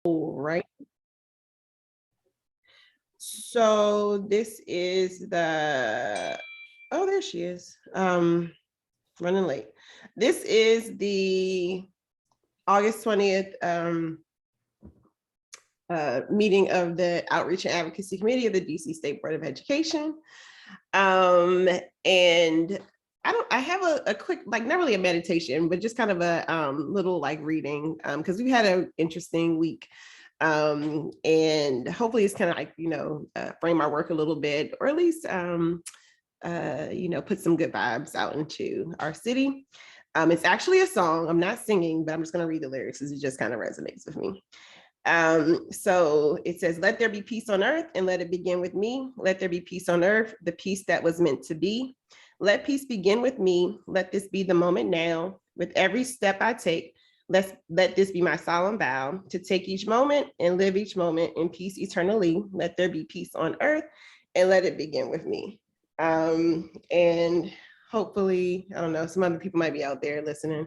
Right. So this is oh, there she is. Running late. This is the August 20th meeting of the Outreach and Advocacy Committee of the DC State Board of Education. And I have a quick, like, not really a meditation, but just kind of a little like reading, because we had an interesting week. And hopefully it's kind of like, frame our work a little bit, or at least, put some good vibes out into our city. It's actually a song. I'm not singing, but I'm just going to read the lyrics because it just kind of resonates with me. So it says, let there be peace on earth and let it begin with me. Let there be peace on earth, the peace that was meant to be. Let peace begin with me. Let this be the moment now. With every step I take, let this be my solemn vow to take each moment and live each moment in peace eternally. Let there be peace on earth and let it begin with me. And hopefully, I don't know, some other people might be out there listening,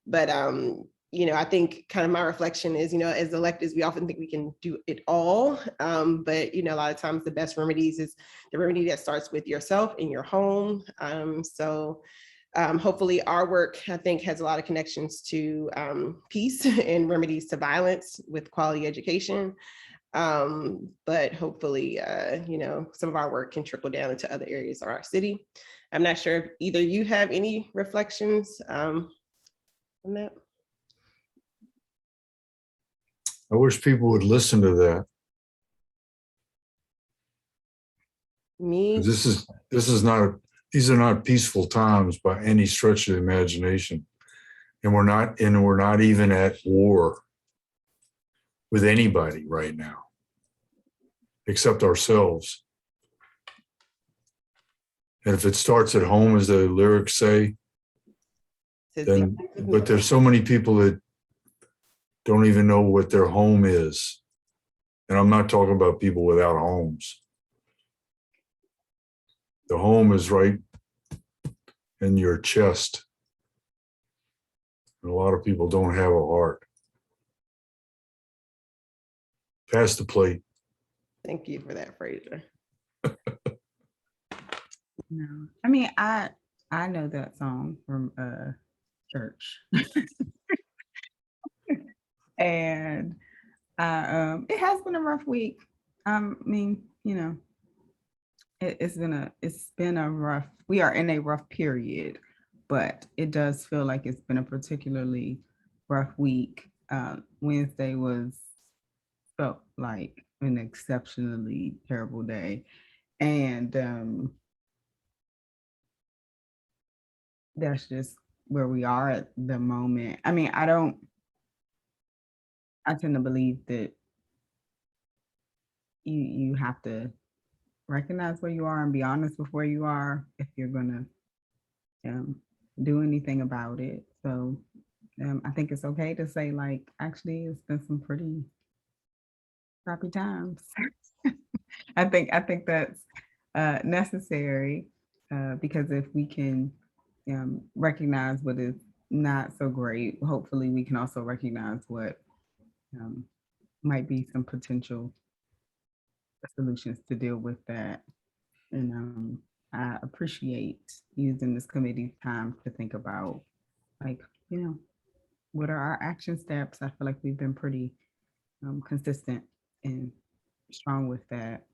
but I think kind of my reflection is, as electeds, we often think we can do it all. But, a lot of times the best remedies is the remedy that starts with yourself in your home. So hopefully our work, I think, has a lot of connections to peace and remedies to violence with quality education. But hopefully, some of our work can trickle down into other areas of our city. I'm not sure if either you have any reflections on that. I wish people would listen to that. Me. These are not peaceful times by any stretch of the imagination. And we're not even at war with anybody right now, except ourselves. And if it starts at home, as the lyrics say, then, but there's so many people that don't even know what their home is. And I'm not talking about people without homes. The home is right in your chest. And a lot of people don't have a heart. Pass the plate. Thank you for that, Fraser. No, I mean, I know that song from church. And it has been a rough week. I mean, it's been a rough, we are in a rough period, but it does feel like it's been a particularly rough week. Wednesday felt like an exceptionally terrible day. And that's just where we are at the moment. I mean, I tend to believe that you have to recognize where you are and be honest with where you are if you're gonna do anything about it. So I think it's okay to say, like, actually, it's been some pretty crappy times. I think that's necessary, because if we can recognize what is not so great, hopefully we can also recognize what might be some potential solutions to deal with that. And I appreciate using this committee's time to think about, like, what are our action steps? I feel like we've been pretty consistent and strong with that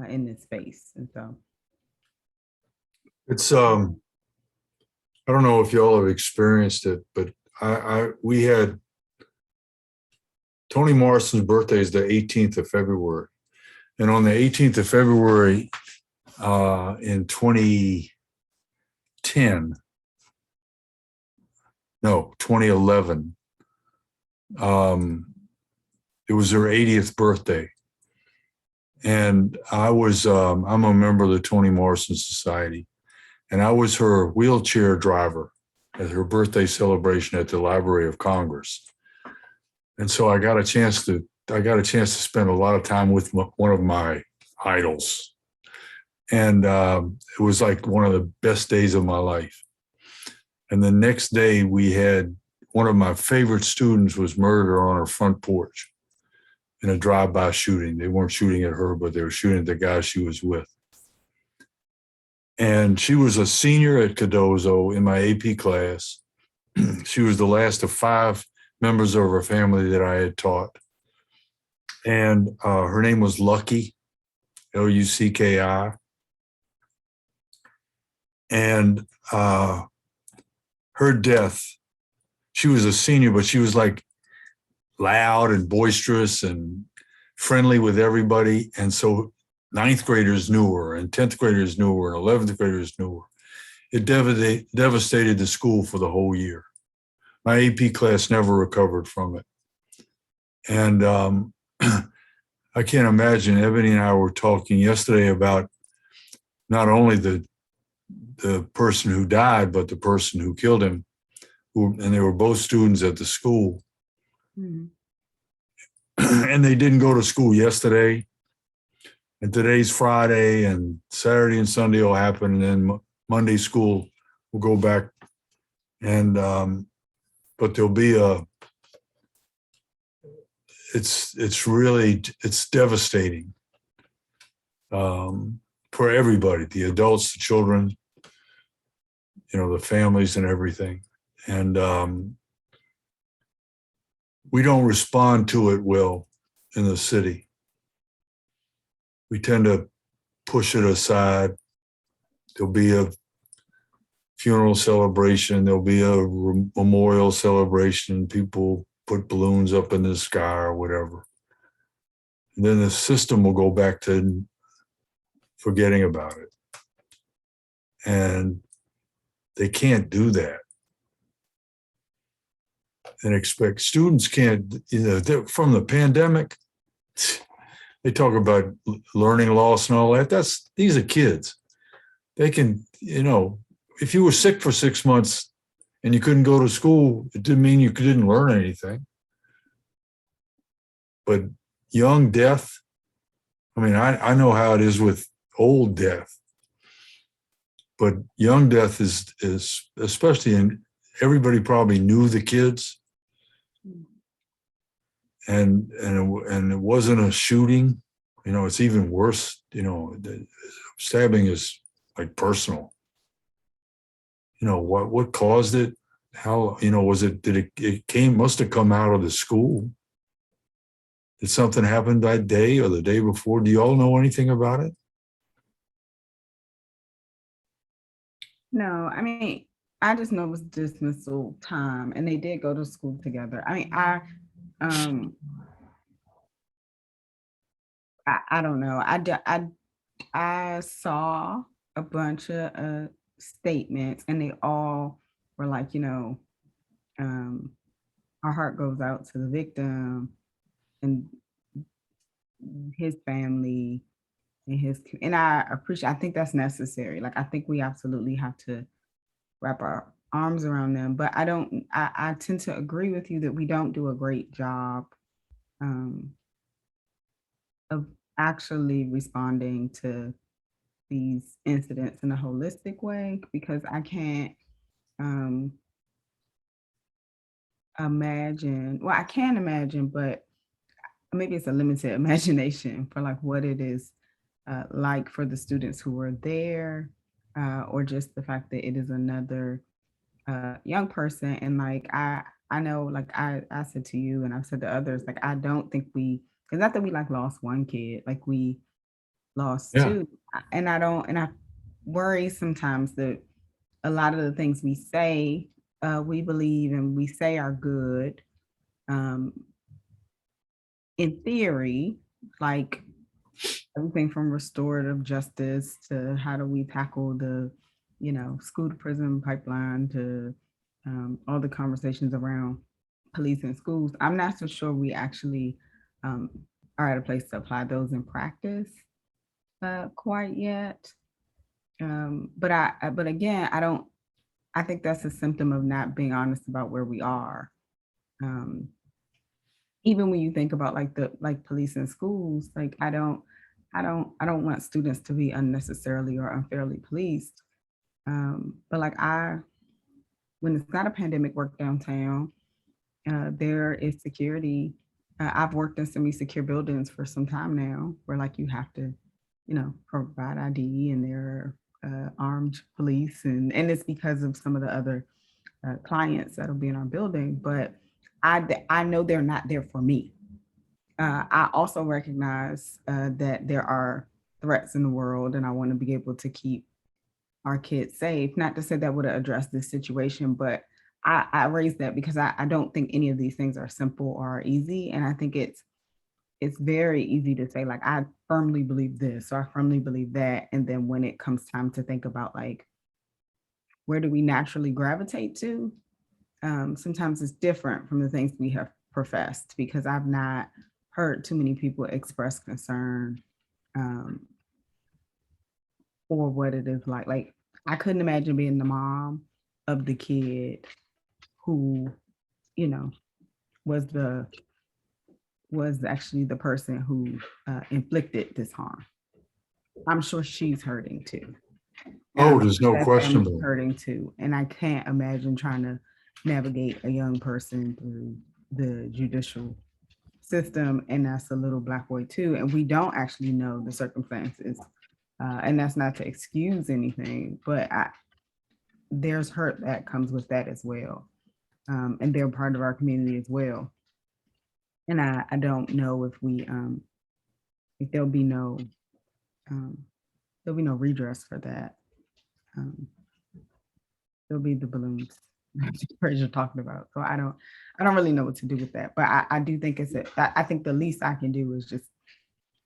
in this space. And so it's I don't know if y'all have experienced it, but we had Toni Morrison's birthday is the 18th of February. And on the 18th of February in 2011, it was her 80th birthday. And I'm a member of the Toni Morrison Society. And I was her wheelchair driver at her birthday celebration at the Library of Congress. And so I got a chance to spend a lot of time with one of my idols. And it was like one of the best days of my life. And the next day we had one of my favorite students was murdered on her front porch. in a drive-by shooting. They weren't shooting at her, but they were shooting at the guy she was with. And she was a senior at Cardozo in my AP class. She was the last of 5 members of her family that I had taught. And her name was Lucky, Lucki. And her death, she was a senior, but she was like loud and boisterous and friendly with everybody. And so 9th graders knew her, and 10th graders knew her, and 11th graders knew her. It devastated the school for the whole year. My AP class never recovered from it. And I can't imagine, Ebony and I were talking yesterday about not only the person who died, but the person who killed him, and they were both students at the school. Mm-hmm. And they didn't go to school yesterday. And today's Friday, and Saturday and Sunday will happen, and then Monday school will go back. And but there'll be it's devastating for everybody, the adults, the children, the families and everything. And we don't respond to it well in the city. We tend to push it aside. There'll be a funeral celebration. There'll be a memorial celebration. People put balloons up in the sky or whatever. And then the system will go back to forgetting about it. And they can't do that. And expect students can't, from the pandemic, they talk about learning loss and all that. These are kids. They can, if you were sick for 6 months and you couldn't go to school, it didn't mean you didn't learn anything. But young death, I know how it is with old death. But young death is especially everybody probably knew the kids. And it wasn't a shooting, it's even worse. Stabbing is like personal. What caused it? How, was it, must have come out of the school. Did something happen that day or the day before? Do you all know anything about it? No, I just know it was dismissal time, and they did go to school together. I don't know. I saw a bunch of statements, and they all were like, our heart goes out to the victim and his family and I think that's necessary. Like, I think we absolutely have to wrap our arms around them, but I tend to agree with you that we don't do a great job of actually responding to these incidents in a holistic way, because I can't imagine, well, I can imagine, but maybe it's a limited imagination for like what it is like for the students who were there, or just the fact that it is another young person. And like, I know, like I said to you, and I've said to others, like, I don't think it's not that we like lost one kid, like we lost 2. And I worry sometimes that a lot of the things we say, we believe and we say are good, in theory, like everything from restorative justice to how do we tackle the, school to prison pipeline, to all the conversations around police and schools. I'm not so sure we actually are at a place to apply those in practice quite yet. But again, I think that's a symptom of not being honest about where we are. Even when you think about like police and schools, like I don't want students to be unnecessarily or unfairly policed. But like when it's not a pandemic, work downtown, there is security I've worked in semi-secure buildings for some time now, where like you have to, provide ID, and there are armed police, and it's because of some of the other clients that'll be in our building. But I know they're not there for me. I also recognize that there are threats in the world, and I want to be able to keep our kids safe. Not to say that would address this situation, but I raise that because I don't think any of these things are simple or easy. And I think it's very easy to say, like, I firmly believe this, or I firmly believe that. And then when it comes time to think about, like, where do we naturally gravitate to? Sometimes it's different from the things we have professed, because I've not heard too many people express concern for what it is like. Like, I couldn't imagine being the mom of the kid who, was actually the person who inflicted this harm. I'm sure she's hurting too. Oh, there's no That question family's about it. hurting too. And I can't imagine trying to navigate a young person through the judicial system, and that's a little Black boy too. And we don't actually know the circumstances. And that's not to excuse anything, but there's hurt that comes with that as well. And they're part of our community as well. And I don't know if if there'll be no redress for that. There'll be the balloons you're talking about. So I don't really know what to do with that. But I do think I think the least I can do is just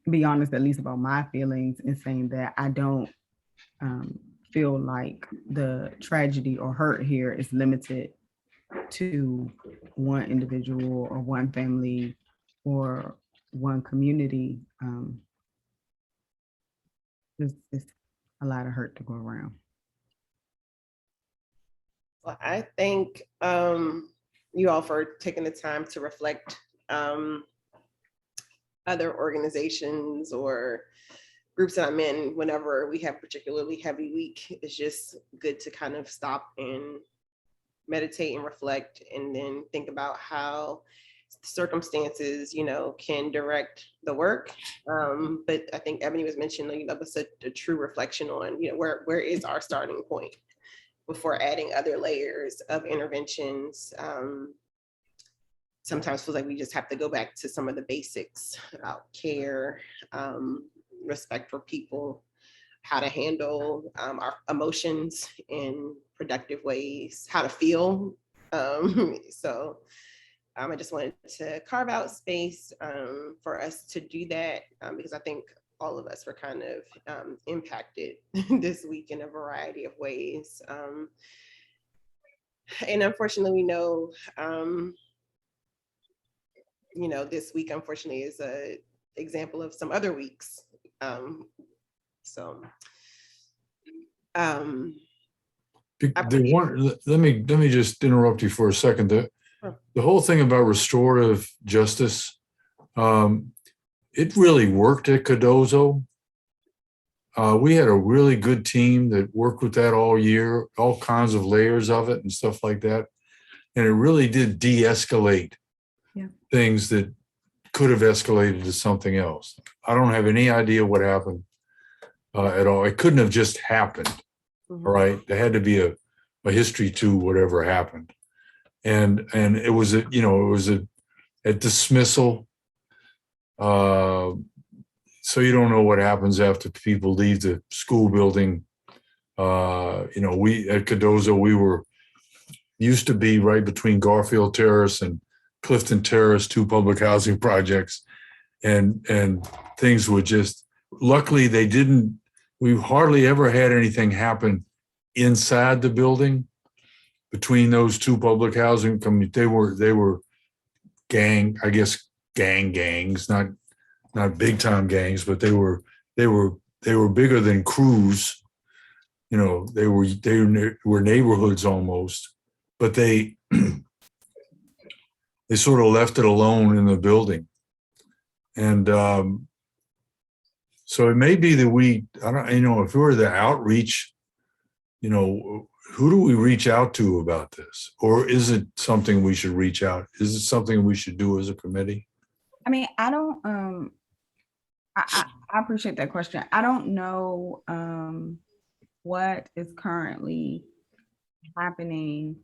be honest, at least about my feelings, and saying that I don't feel like the tragedy or hurt here is limited to one individual or one family or one community. It's a lot of hurt to go around. Well, I thank you all for taking the time to reflect. Other organizations or groups that I'm in, whenever we have particularly heavy week, it's just good to kind of stop and meditate and reflect, and then think about how circumstances, can direct the work. But I think Ebony was mentioning, was a true reflection on, where is our starting point before adding other layers of interventions. Sometimes feels like we just have to go back to some of the basics about care, respect for people, how to handle our emotions in productive ways, how to feel. So I just wanted to carve out space for us to do that, because I think all of us were kind of impacted this week in a variety of ways. And unfortunately, we know, this week, unfortunately, is an example of some other weeks. Let me just interrupt you for a second. The whole thing about restorative justice, it really worked at Cardozo. We had a really good team that worked with that all year, all kinds of layers of it and stuff like that. And it really did de-escalate things that could have escalated to something else. I don't have any idea what happened at all. It couldn't have just happened, right? There had to be a history to whatever happened. And it was a dismissal. So you don't know what happens after people leave the school building. We at Cardozo, we used to be right between Garfield Terrace and Clifton Terrace, 2 public housing projects, and things were just, luckily we hardly ever had anything happen inside the building between those 2 public housing. They were gangs, not big time gangs, but they were bigger than crews. They were neighborhoods almost, but they sort of left it alone in the building. And so it may be that if we're the outreach, who do we reach out to about this? Or is it something we should reach out? Is it something we should do as a committee? I mean, I don't, I appreciate that question. I don't know what is currently happening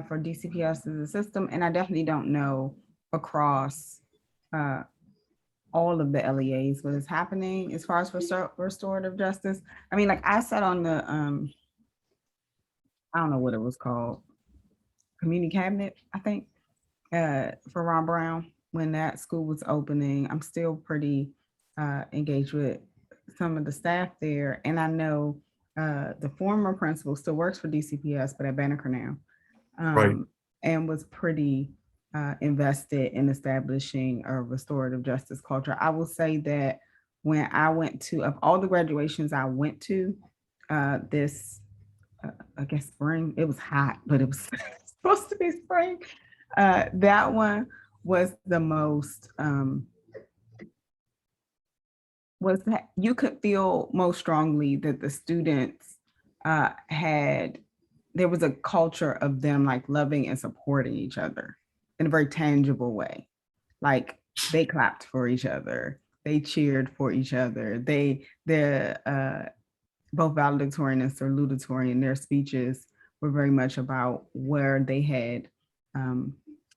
for DCPS as a system, and I definitely don't know across uh, all of the LEAs what is happening as far as restorative justice. I mean, like I sat on the, I don't know what it was called, community cabinet, I think, for Ron Brown when that school was opening. I'm still pretty engaged with some of the staff there, and I know the former principal still works for DCPS, but at Banneker now, Right. and was pretty invested in establishing a restorative justice culture. I will say that when I went to, of all the graduations I went to this, I guess spring, it was hot, but it was supposed to be spring. That one was the most, was that you could feel most strongly that the students had, there was a culture of them like loving and supporting each other in a very tangible way. Like they clapped for each other, they cheered for each other, they're both valedictorian and salutatorian, their speeches were very much about where they had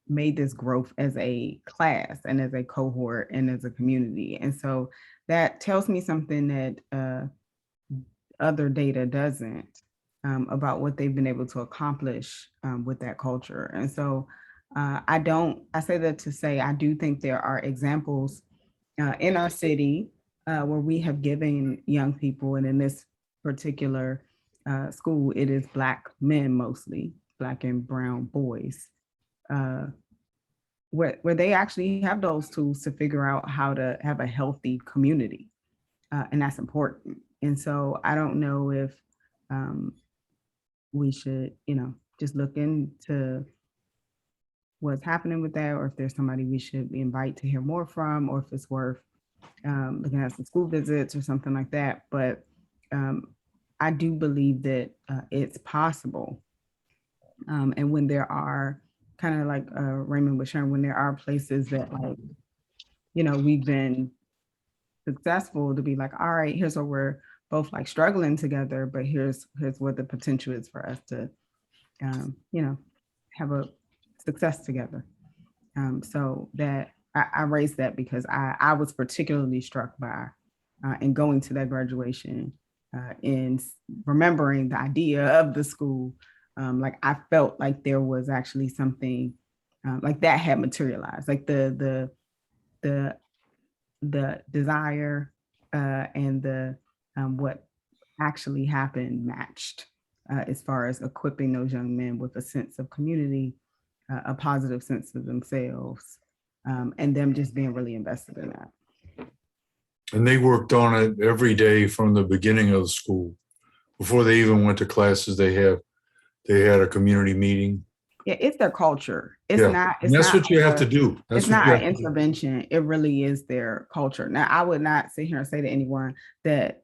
made this growth as a class and as a cohort and as a community. And so that tells me something that other data doesn't, about what they've been able to accomplish with that culture. And so I say that to say, I do think there are examples in our city where we have given young people, and in this particular school, it is Black men mostly, Black and brown boys, where they actually have those tools to figure out how to have a healthy community. And that's important. And so I don't know if we should, just look into what's happening with that, or if there's somebody we should invite to hear more from, or if it's worth looking at some school visits or something like that. But I do believe that it's possible. And when there are, kind of like Raymond was sharing, when there are places that like, we've been successful to be like, all right, here's where we're both like struggling together, but here's what the potential is for us to, have a success together. So that I raised that because I was particularly struck by in going to that graduation and remembering the idea of the school. Like I felt like there was actually something like that had materialized, like the desire and the what actually happened matched as far as equipping those young men with a sense of community, a positive sense of themselves, and them just being really invested in that. And they worked on it every day from the beginning of the school. Before they even went to classes, they had a community meeting. Yeah, it's their culture. It's Yeah. not. And that's what you have to do. It's not an intervention. It really is their culture. Now, I would not sit here and say to anyone that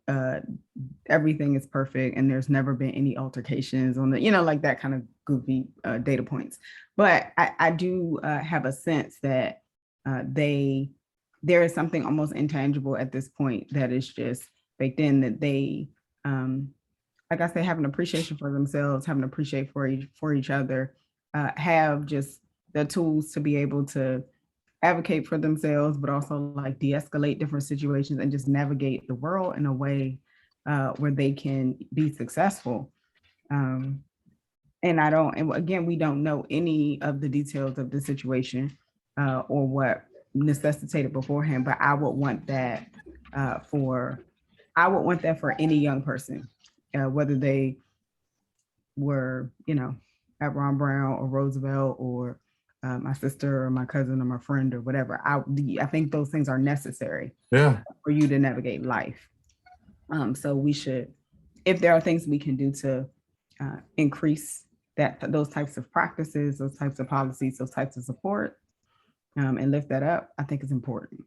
everything is perfect and there's never been any altercations on the, like that kind of goofy data points. But I do have a sense that there is something almost intangible at this point that is just baked in, that they, like I say, have an appreciation for themselves, have an appreciation for each other, have just the tools to be able to advocate for themselves, but also like de-escalate different situations and just navigate the world in a way where they can be successful. And again, we don't know any of the details of the situation or what necessitated beforehand, but I would want that for any young person, whether they were, at Ron Brown or Roosevelt or my sister or my cousin or my friend or whatever. I think those things are necessary for you to navigate life. So we should, if there are things we can do to increase those types of practices, those types of policies, those types of support, and lift that up, I think is important.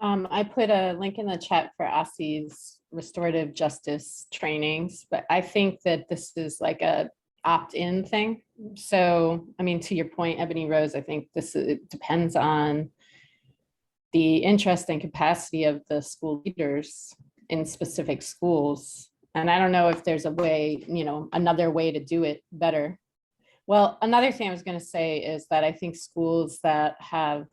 I put a link in the chat for ASSI's restorative justice trainings, but I think that this is like a opt-in thing. So, I mean, to your point, Ebony Rose, I think it depends on the interest and capacity of the school leaders in specific schools. And I don't know if there's a way, another way to do it better. Well, another thing I was going to say is that I think schools that have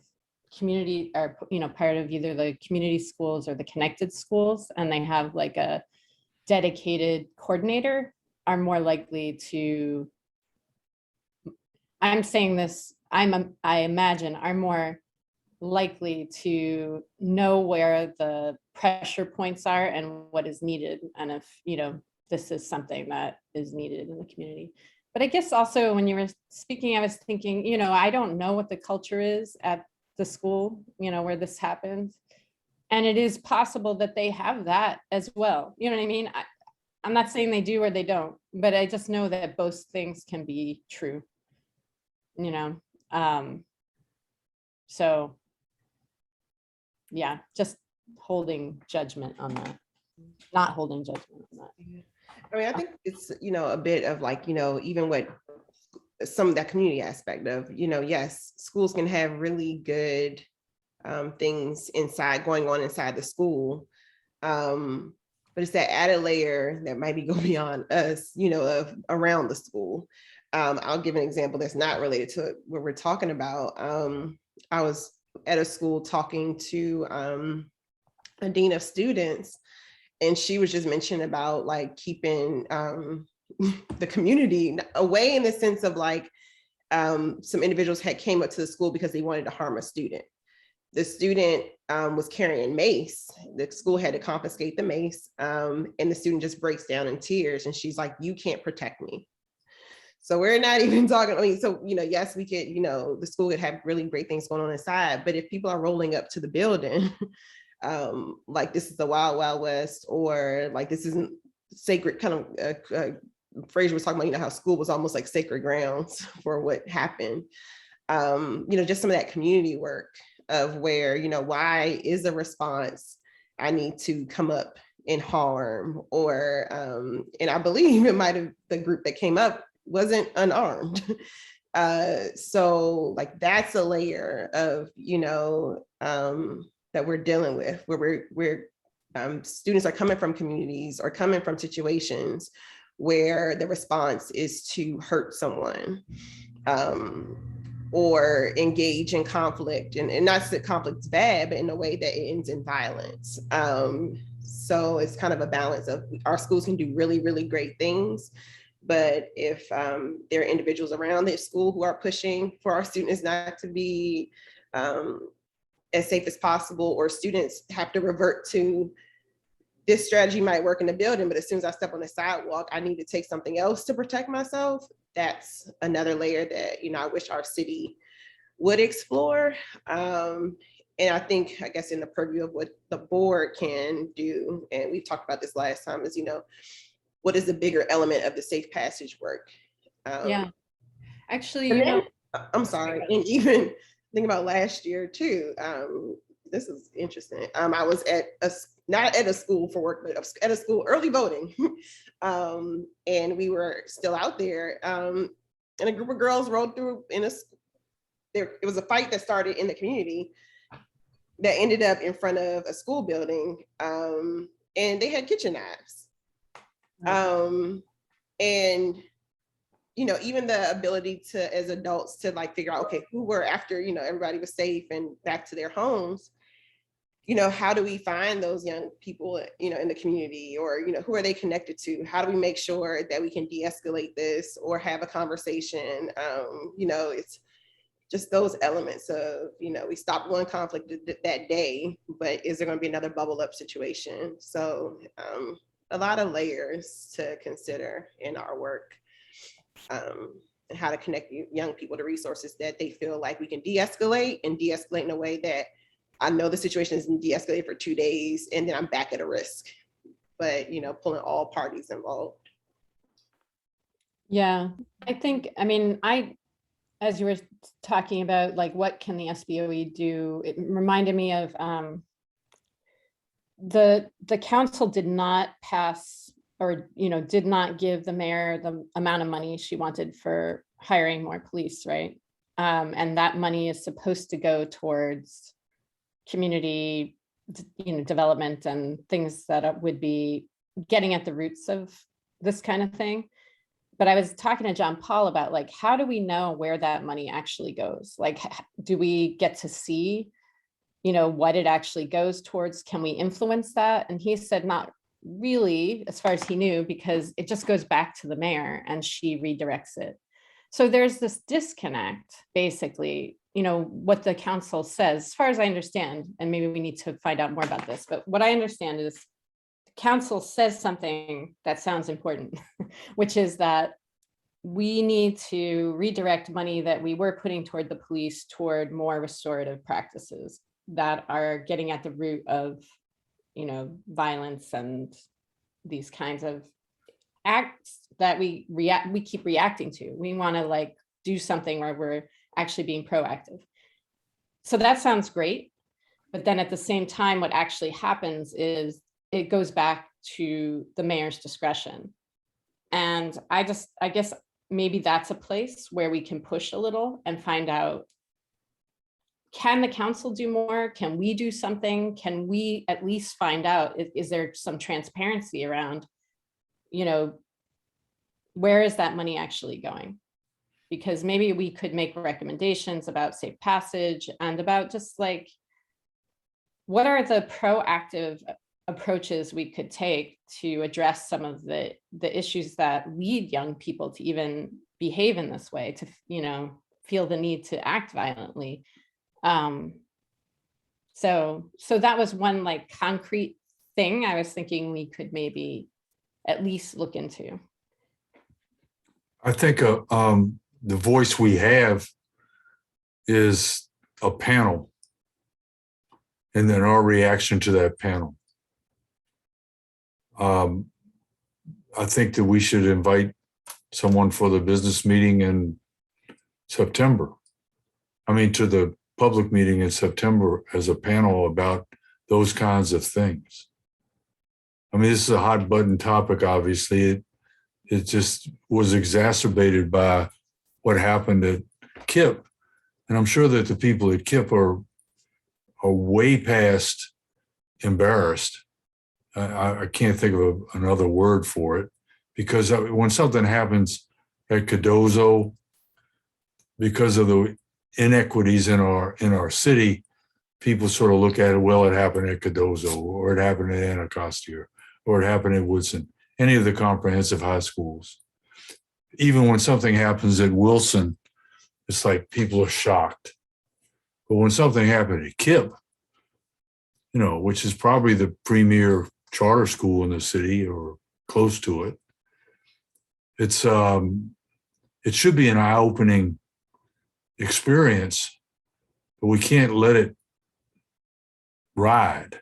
community are, part of either the community schools or the connected schools, and they have like a dedicated coordinator, are more likely to, I'm saying this, I imagine are more likely to know where the pressure points are and what is needed, and if this is something that is needed in the community. But I guess also when you were speaking, I was thinking, I don't know what the culture is at the school, where this happens, and it is possible that they have that as well. You know what I mean? I'm not saying they do or they don't, but I just know that both things can be true. So yeah, just holding judgment on that, not holding judgment on that. I mean, I think it's, a bit of like, even what some of that community aspect of, yes, schools can have really good things going on inside the school. But it's that added layer that might be going beyond us, of around the school. I'll give an example that's not related to what we're talking about. I was at a school talking to a dean of students, and she was just mentioning about like keeping the community away, in the sense of like some individuals had came up to the school because they wanted to harm a student. The student was carrying mace. The school had to confiscate the mace, and the student just breaks down in tears, and she's like, "You can't protect me." So we're not even talking, yes, we could, the school could have really great things going on inside, but if people are rolling up to the building, like this is the wild, wild west, or like this isn't sacred, kind of Fraser was talking about, how school was almost like sacred grounds for what happened. Just some of that community work of where, why is the response, I need to come up and harm, or, and I believe it might've, the group that came up wasn't unarmed. So like, that's a layer of, that we're dealing with, where we're students are coming from communities or coming from situations where the response is to hurt someone, or engage in conflict, and not that conflict's bad, but in a way that it ends in violence. So it's kind of a balance of, our schools can do really, really great things, but if there are individuals around the school who are pushing for our students not to be as safe as possible, or students have to revert to, this strategy might work in the building, but as soon as I step on the sidewalk, I need to take something else to protect myself. That's another layer that, I wish our city would explore. And I think, I guess, in the purview of what the board can do, and we talked about this last time, is, what is the bigger element of the safe passage work? Yeah, actually, I'm sorry, and even think about last year too. This is interesting. I was not at a school for work, but at a school early voting, and we were still out there, and a group of girls rode through it was a fight that started in the community that ended up in front of a school building, and they had kitchen knives. And even the ability to, as adults, to like figure out, okay, who were, after everybody was safe and back to their homes, how do we find those young people in the community, or who are they connected to? How do we make sure that we can de-escalate this or have a conversation? It's just those elements of, we stopped one conflict that day, but is there going to be another bubble up situation? So a lot of layers to consider in our work, and how to connect young people to resources that they feel like we can de-escalate, and de-escalate in a way that I know the situation is de-escalated for 2 days and then I'm back at a risk, but pulling all parties involved. Yeah, I think, as you were talking about, like, what can the SBOE do? It reminded me of the council did not pass or, did not give the mayor the amount of money she wanted for hiring more police, right? And that money is supposed to go towards community, development and things that would be getting at the roots of this kind of thing. But I was talking to John Paul about, like, how do we know where that money actually goes? Like, do we get to see, what it actually goes towards? Can we influence that? And he said, not really, as far as he knew, because it just goes back to the mayor and she redirects it. So there's this disconnect, basically, what the council says, as far as I understand, and maybe we need to find out more about this, but what I understand is the council says something that sounds important, which is that we need to redirect money that we were putting toward the police toward more restorative practices that are getting at the root of, violence and these kinds of acts that we keep reacting to. We want to, like, do something where we're actually being proactive. So that sounds great. But then at the same time, what actually happens is it goes back to the mayor's discretion. And I guess maybe that's a place where we can push a little and find out, can the council do more? Can we do something? Can we at least find out, is there some transparency around, where is that money actually going? Because maybe we could make recommendations about safe passage and about just, like, what are the proactive approaches we could take to address some of the issues that lead young people to even behave in this way, to, feel the need to act violently. So that was one, like, concrete thing I was thinking we could maybe at least look into. I think the voice we have is a panel, and then our reaction to that panel. I think that we should invite someone for the business meeting in September. I mean, to the public meeting in September as a panel about those kinds of things. I mean, this is a hot button topic, obviously. It just was exacerbated by what happened at KIPP. And I'm sure that the people at KIPP are way past embarrassed. I can't think of another word for it, because when something happens at Cardozo, because of the inequities in our city, people sort of look at it, well, it happened at Cardozo, or it happened at Anacostia, or it happened at Woodson, any of the comprehensive high schools. Even when something happens at Wilson, it's like people are shocked. But when something happened at KIPP, which is probably the premier charter school in the city or close to it, it should be an eye-opening experience, but we can't let it ride,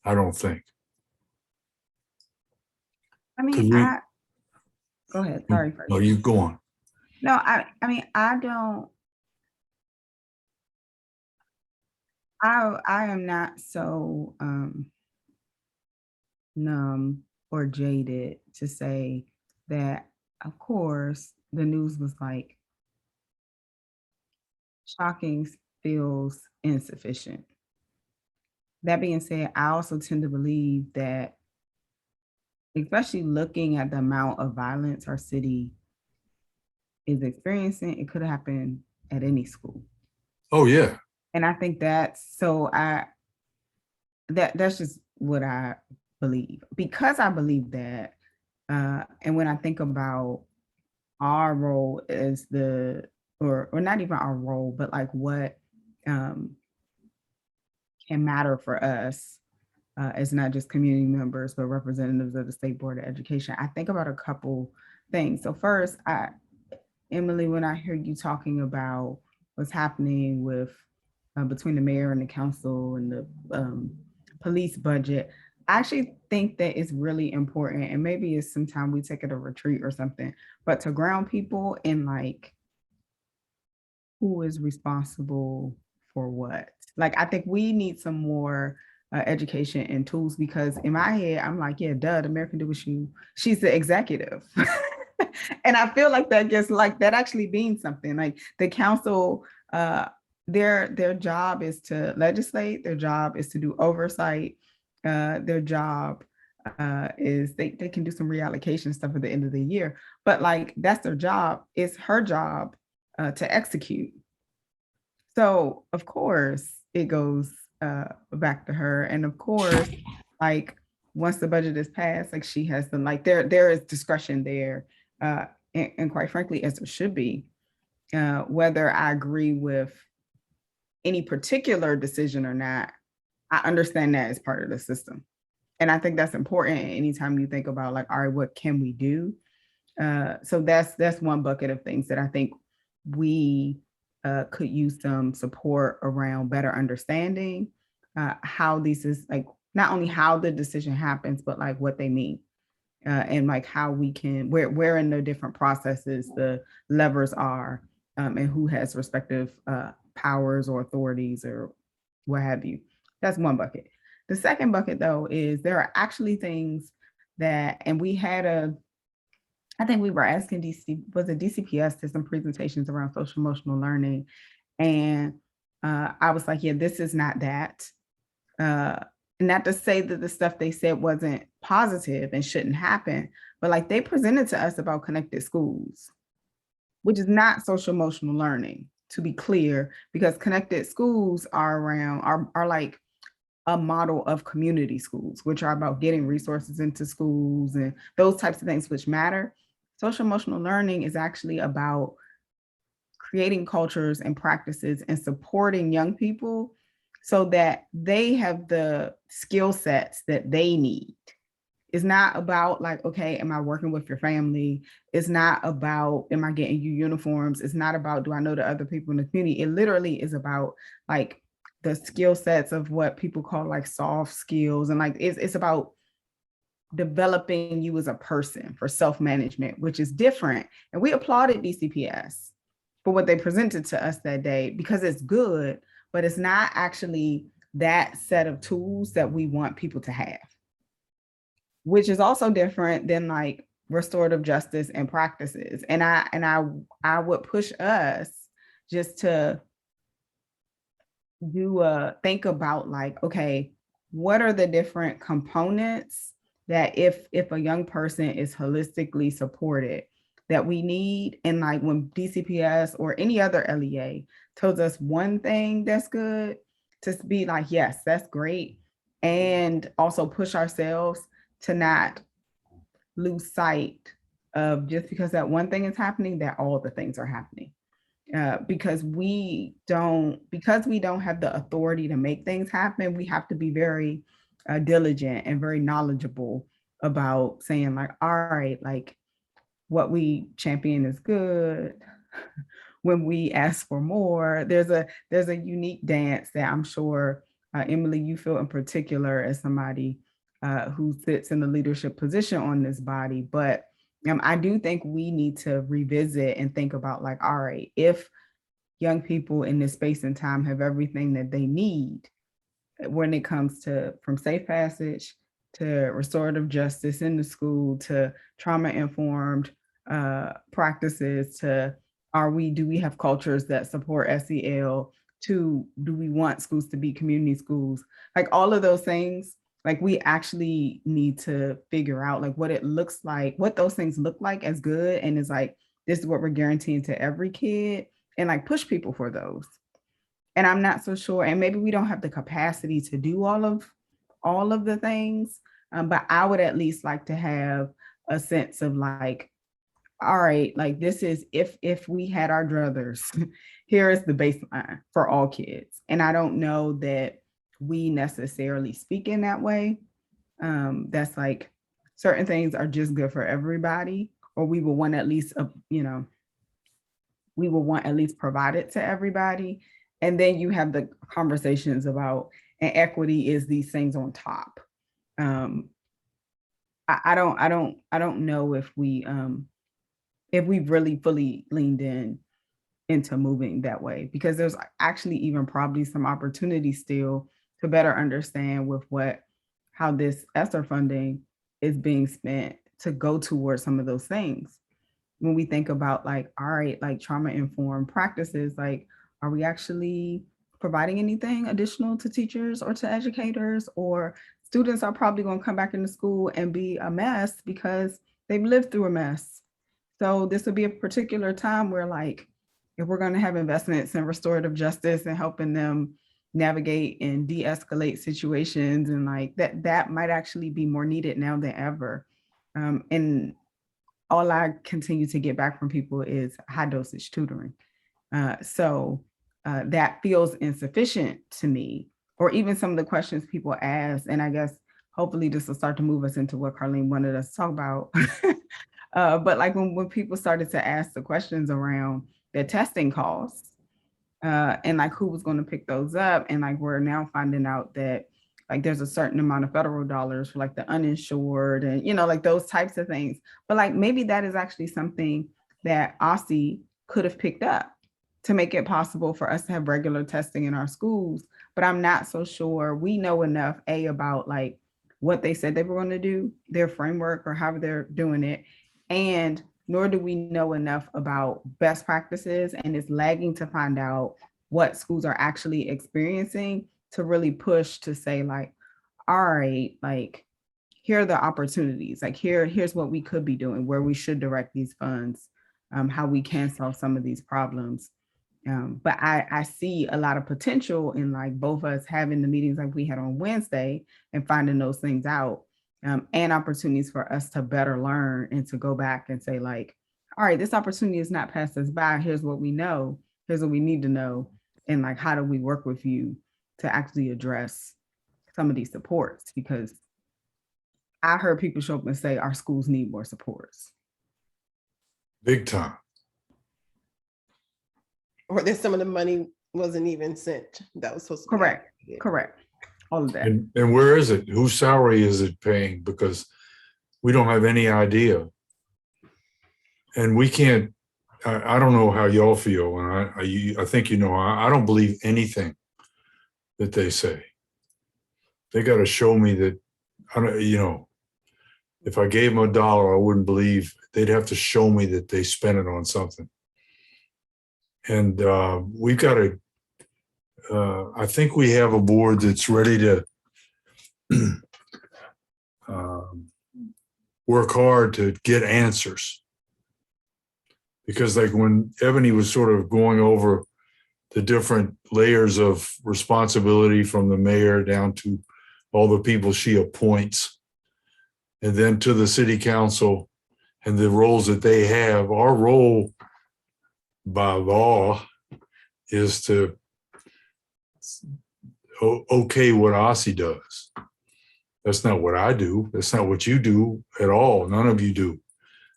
I don't think. I mean, go ahead. Sorry. First. No, you go on. No, I mean, I don't. I am not so numb or jaded to say that, of course, the news was, like, shocking, feels insufficient. That being said, I also tend to believe that, especially looking at the amount of violence our city is experiencing, it could have happened at any school. Oh, yeah. And I think that's just what I believe. Because I believe that, and when I think about our role as or not even our role, but, like, what can matter for us as not just community members, but representatives of the State Board of Education, I think about a couple things. So first, Emily, when I hear you talking about what's happening with between the mayor and the council and the police budget, I actually think that it's really important, and maybe it's sometime we take it a retreat or something, but to ground people in, like, who is responsible for what. Like, I think we need some more education and tools, because in my head, I'm like, yeah, duh, the mayor can do what she's the executive. And I feel like that gets like that actually means something. Like the council, their job is to legislate, their job is to do oversight, their job is they can do some reallocation stuff at the end of the year, but like that's their job. It's her job to execute. So of course it goes back to her, and of course, like once the budget is passed, like she has the like there is discretion there, and quite frankly, as there should be. Whether I agree with any particular decision or not, I understand that as part of the system. And I think that's important anytime you think about like, all right, what can we do? So that's one bucket of things that I think we could use some support around better understanding how these is like, not only how the decision happens, but like what they mean. And like how we can, where in the different processes the levers are, and who has respective powers or authorities or what have you. That's one bucket. The second bucket, though, is there are actually things that, and we had I think we were asking DCPS to some presentations around social emotional learning. And I was like, yeah, this is not that. Not to say that the stuff they said wasn't positive and shouldn't happen, but like they presented to us about connected schools, which is not social emotional learning, to be clear, because connected schools are like a model of community schools, which are about getting resources into schools and those types of things which matter. Social emotional learning is actually about creating cultures and practices and supporting young people so that they have the skill sets that they need. It's not about like, okay, am I working with your family? It's not about, am I getting you uniforms? It's not about, do I know the other people in the community? It literally is about like the skill sets of what people call like soft skills. And like, it's about developing you as a person for self-management, which is different. And we applauded DCPS for what they presented to us that day, because it's good, but it's not actually that set of tools that we want people to have, which is also different than like restorative justice and practices. And I would push us just to think about like, okay, what are the different components that if a young person is holistically supported that we need? And like when DCPS or any other LEA tells us one thing that's good, to be like, yes, that's great. And also push ourselves to not lose sight of, just because that one thing is happening, that all the things are happening. Because we don't have the authority to make things happen, we have to be very diligent and very knowledgeable about saying like, all right, like what we champion is good. When we ask for more, there's a unique dance that I'm sure Emily, you feel in particular as somebody who sits in the leadership position on this body. But I do think we need to revisit and think about like, all right, if young people in this space and time have everything that they need when it comes to from safe passage to restorative justice in the school to trauma-informed practices to do we have cultures that support SEL, to do we want schools to be community schools? Like all of those things, like we actually need to figure out like what it looks like, what those things look like as good, and it's like, this is what we're guaranteeing to every kid, and like push people for those. And I'm not so sure, and maybe we don't have the capacity to do all of the things, but I would at least like to have a sense of like, all right, like this is, if we had our druthers, here is the baseline for all kids. And I don't know that we necessarily speak in that way. That's like certain things are just good for everybody, or we will want at least, we will want at least provide it to everybody. And then you have the conversations about, and equity is these things on top. I don't know if we've really fully leaned into moving that way, because there's actually even probably some opportunity still to better understand with how this ESSER funding is being spent to go towards some of those things. When we think about like, all right, like trauma-informed practices, like, are we actually providing anything additional to teachers or to educators? Or students are probably going to come back into school and be a mess because they've lived through a mess. So this would be a particular time where, like, if we're going to have investments in restorative justice and helping them navigate and de-escalate situations, and like that might actually be more needed now than ever. And all I continue to get back from people is high dosage tutoring. So that feels insufficient to me, or even some of the questions people ask. And I guess hopefully this will start to move us into what Carlene wanted us to talk about. But like when people started to ask the questions around their testing costs, and like who was going to pick those up, and like we're now finding out that like there's a certain amount of federal dollars for like the uninsured and, you know, like those types of things. But like maybe that is actually something that OSSI could have picked up to make it possible for us to have regular testing in our schools. But I'm not so sure we know enough, about like what they said they were going to do, their framework or how they're doing it. And nor do we know enough about best practices, and it's lagging to find out what schools are actually experiencing to really push to say like, all right, like here are the opportunities, like here's what we could be doing, where we should direct these funds, how we can solve some of these problems. But I see a lot of potential in like both of us having the meetings like we had on Wednesday and finding those things out, and opportunities for us to better learn and to go back and say like, all right, this opportunity has not passed us by. Here's what we know. Here's what we need to know. And like, how do we work with you to actually address some of these supports? Because I heard people show up and say our schools need more supports. Big time. Or that some of the money wasn't even sent. That was supposed to be Correct. allocated. Correct. All of that. And where is it? Whose salary is it paying? Because we don't have any idea. And we can't, I don't know how y'all feel. And I think, you know, I don't believe anything that they say. They got to show me that, I don't, you know, if I gave them $1, I wouldn't believe. They'd have to show me that they spent it on something. And we've got to, I think we have a board that's ready to work hard to get answers. Because like when Ebony was sort of going over the different layers of responsibility from the mayor down to all the people she appoints, and then to the city council and the roles that they have, our role by law is to okay what OSSI does. That's not what I do. That's not what you do at all. None of you do.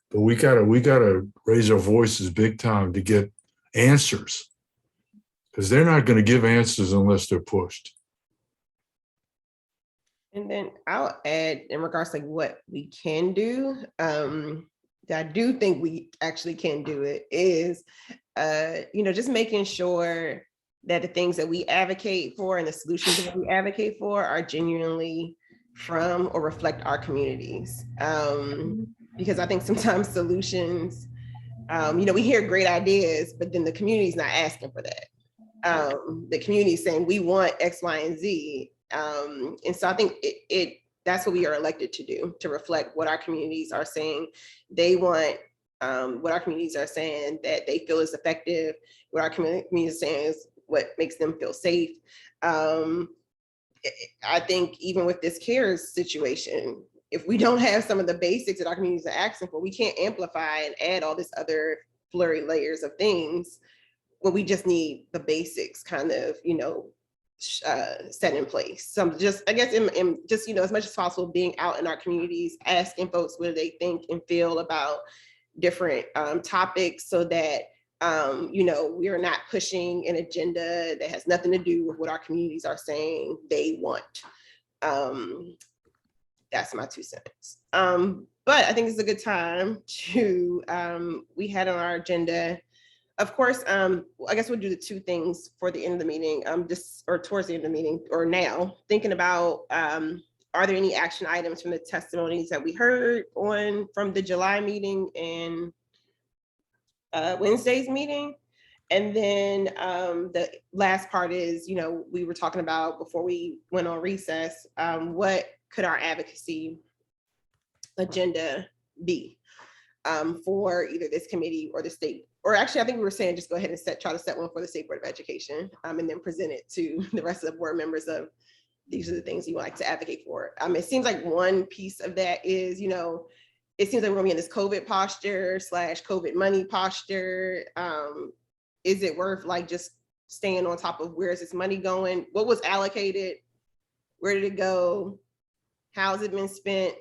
But we gotta raise our voices big time to get answers, because they're not going to give answers unless they're pushed. And then I'll add in regards to like what we can do. That I do think we actually can do it is, you know, just making sure that the things that we advocate for and the solutions that we advocate for are genuinely from or reflect our communities. Because I think sometimes solutions, you know, we hear great ideas, but then the community's not asking for that. The community is saying we want X, Y, and Z. And so I think that's what we are elected to do, to reflect what our communities are saying they want, what our communities are saying that they feel is effective, what our community is saying is what makes them feel safe. I think even with this CARES situation, if we don't have some of the basics that our communities are asking for, we can't amplify and add all this other flurry layers of things when we just need the basics kind of, you know, set in place. So I'm just, I guess, in just, you know, as much as possible, being out in our communities, asking folks what do they think and feel about different topics, so that, you know, we are not pushing an agenda that has nothing to do with what our communities are saying they want. That's my 2 cents. But I think it's a good time to, we had on our agenda of course, I guess we'll do the two things for the end of the meeting, just or towards the end of the meeting or now, thinking about are there any action items from the testimonies that we heard on from the July meeting and Wednesday's meeting? And then the last part is, we were talking about before we went on recess, what could our advocacy agenda be for either this committee or the state? Or actually, I think we were saying just go ahead and try to set one for the State Board of Education, and then present it to the rest of the board members of these are the things you would like to advocate for. It seems like one piece of that is, it seems like we're gonna be in this COVID posture / COVID money posture. Is it worth like just staying on top of where is this money going? What was allocated? Where did it go? How's it been spent?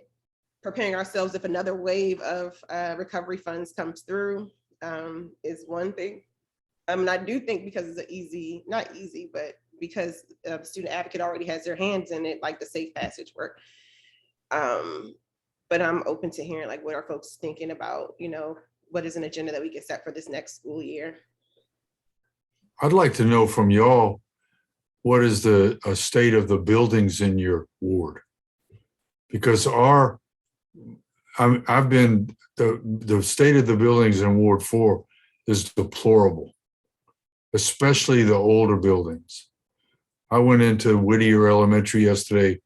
Preparing ourselves if another wave of recovery funds comes through is one thing. I do think because it's not easy, but because student advocate already has their hands in it, like the safe passage work. But I'm open to hearing like what are folks thinking about, what is an agenda that we can set for this next school year? I'd like to know from y'all, what is the state of the buildings in your ward? Because I've been, the state of the buildings in Ward 4 is deplorable, especially the older buildings. I went into Whittier Elementary yesterday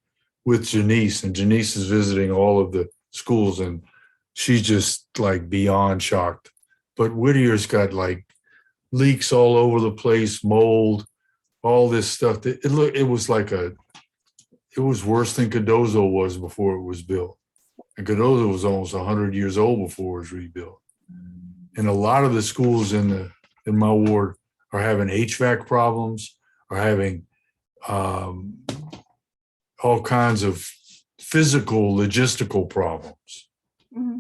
with Janice, and Janice is visiting all of the schools, and she's just like beyond shocked. But Whittier's got like leaks all over the place, mold, all this stuff. It was worse than Cardozo was before it was built. And Cardozo was almost 100 years old before it was rebuilt. And a lot of the schools in my ward are having HVAC problems, are having all kinds of physical, logistical problems. Mm-hmm.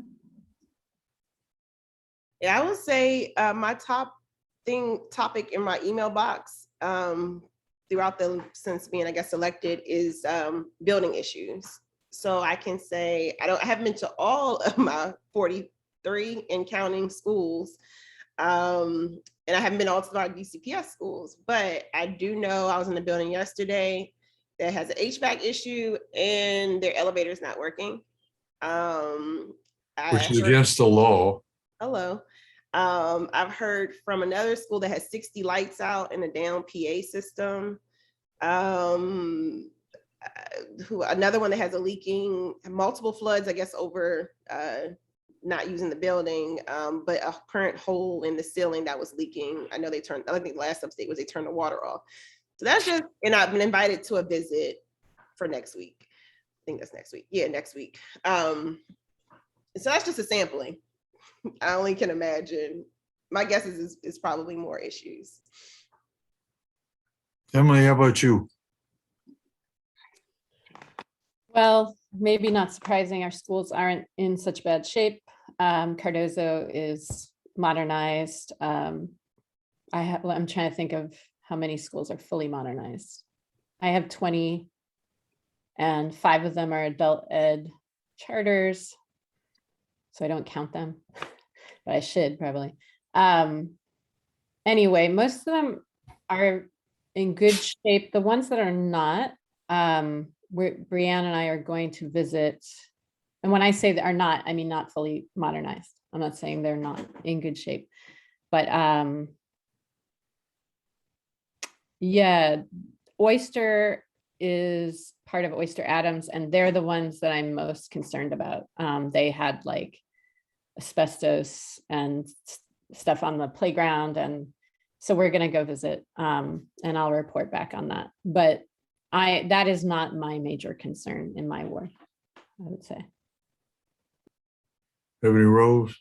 Yeah, I would say my topic in my email box since being, I guess, elected is building issues. So I can say I haven't been to all of my 43 and counting schools. And I haven't been all to our DCPS schools, but I do know I was in the building yesterday that has an HVAC issue and their elevator is not working. Which is against the law. Hello. I've heard from another school that has 60 lights out and a down PA system. Another one that has multiple floods, I guess, over not using the building, but a current hole in the ceiling that was leaking. I think the last update was they turned the water off. So that's just, and I've been invited to a visit for next week. I think that's next week. Yeah, next week. So that's just a sampling. I only can imagine. My guess is probably more issues. Emily, how about you? Well, maybe not surprising, our schools aren't in such bad shape. Cardozo is modernized. I'm trying to think of how many schools are fully modernized. I have 20 and 5 of them are adult ed charters. So I don't count them, but I should probably. Anyway, most of them are in good shape. The ones that are not, Brianne and I are going to visit. And when I say that are not, I mean not fully modernized. I'm not saying they're not in good shape, but yeah, Oyster is part of Oyster Adams, and they're the ones that I'm most concerned about. They had like asbestos and stuff on the playground, and so we're gonna go visit, and I'll report back on that. But that is not my major concern in my ward, I would say. Ebony Rose,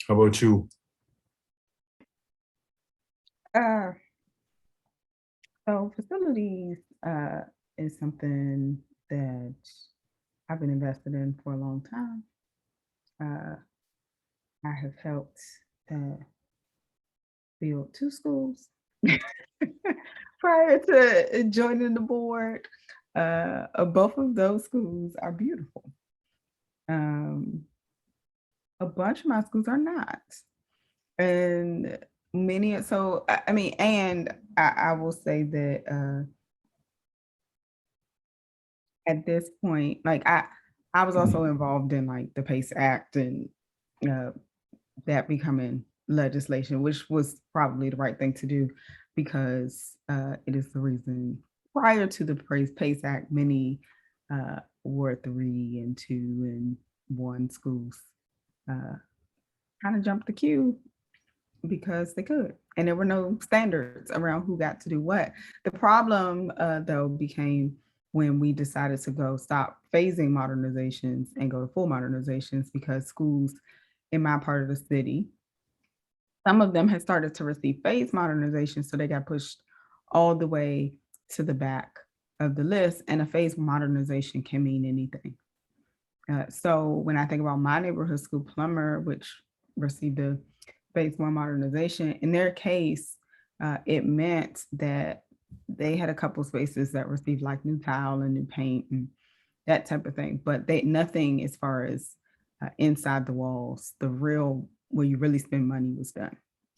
how about you? So facilities is something that I've been invested in for a long time. I have helped build 2 schools prior to joining the board. Both of those schools are beautiful. A bunch of my schools are not. And many, so I mean, and I will say that at this point, like I was also involved in like the PACE Act and uh, that becoming legislation, which was probably the right thing to do because it is the reason prior to the PACE Act, many Ward 3 and 2 and 1 schools kind of jumped the queue because they could. And there were no standards around who got to do what. The problem, though, became when we decided to go stop phasing modernizations and go to full modernizations because schools in my part of the city, some of them had started to receive phase modernization, so they got pushed all the way to the back of the list. And a phase modernization can mean anything. So when I think about my neighborhood school, Plummer, which received a phase 1 modernization, in their case, it meant that they had a couple spaces that received like new tile and new paint and that type of thing, but nothing as far as inside the walls, the real where you really spend money was done.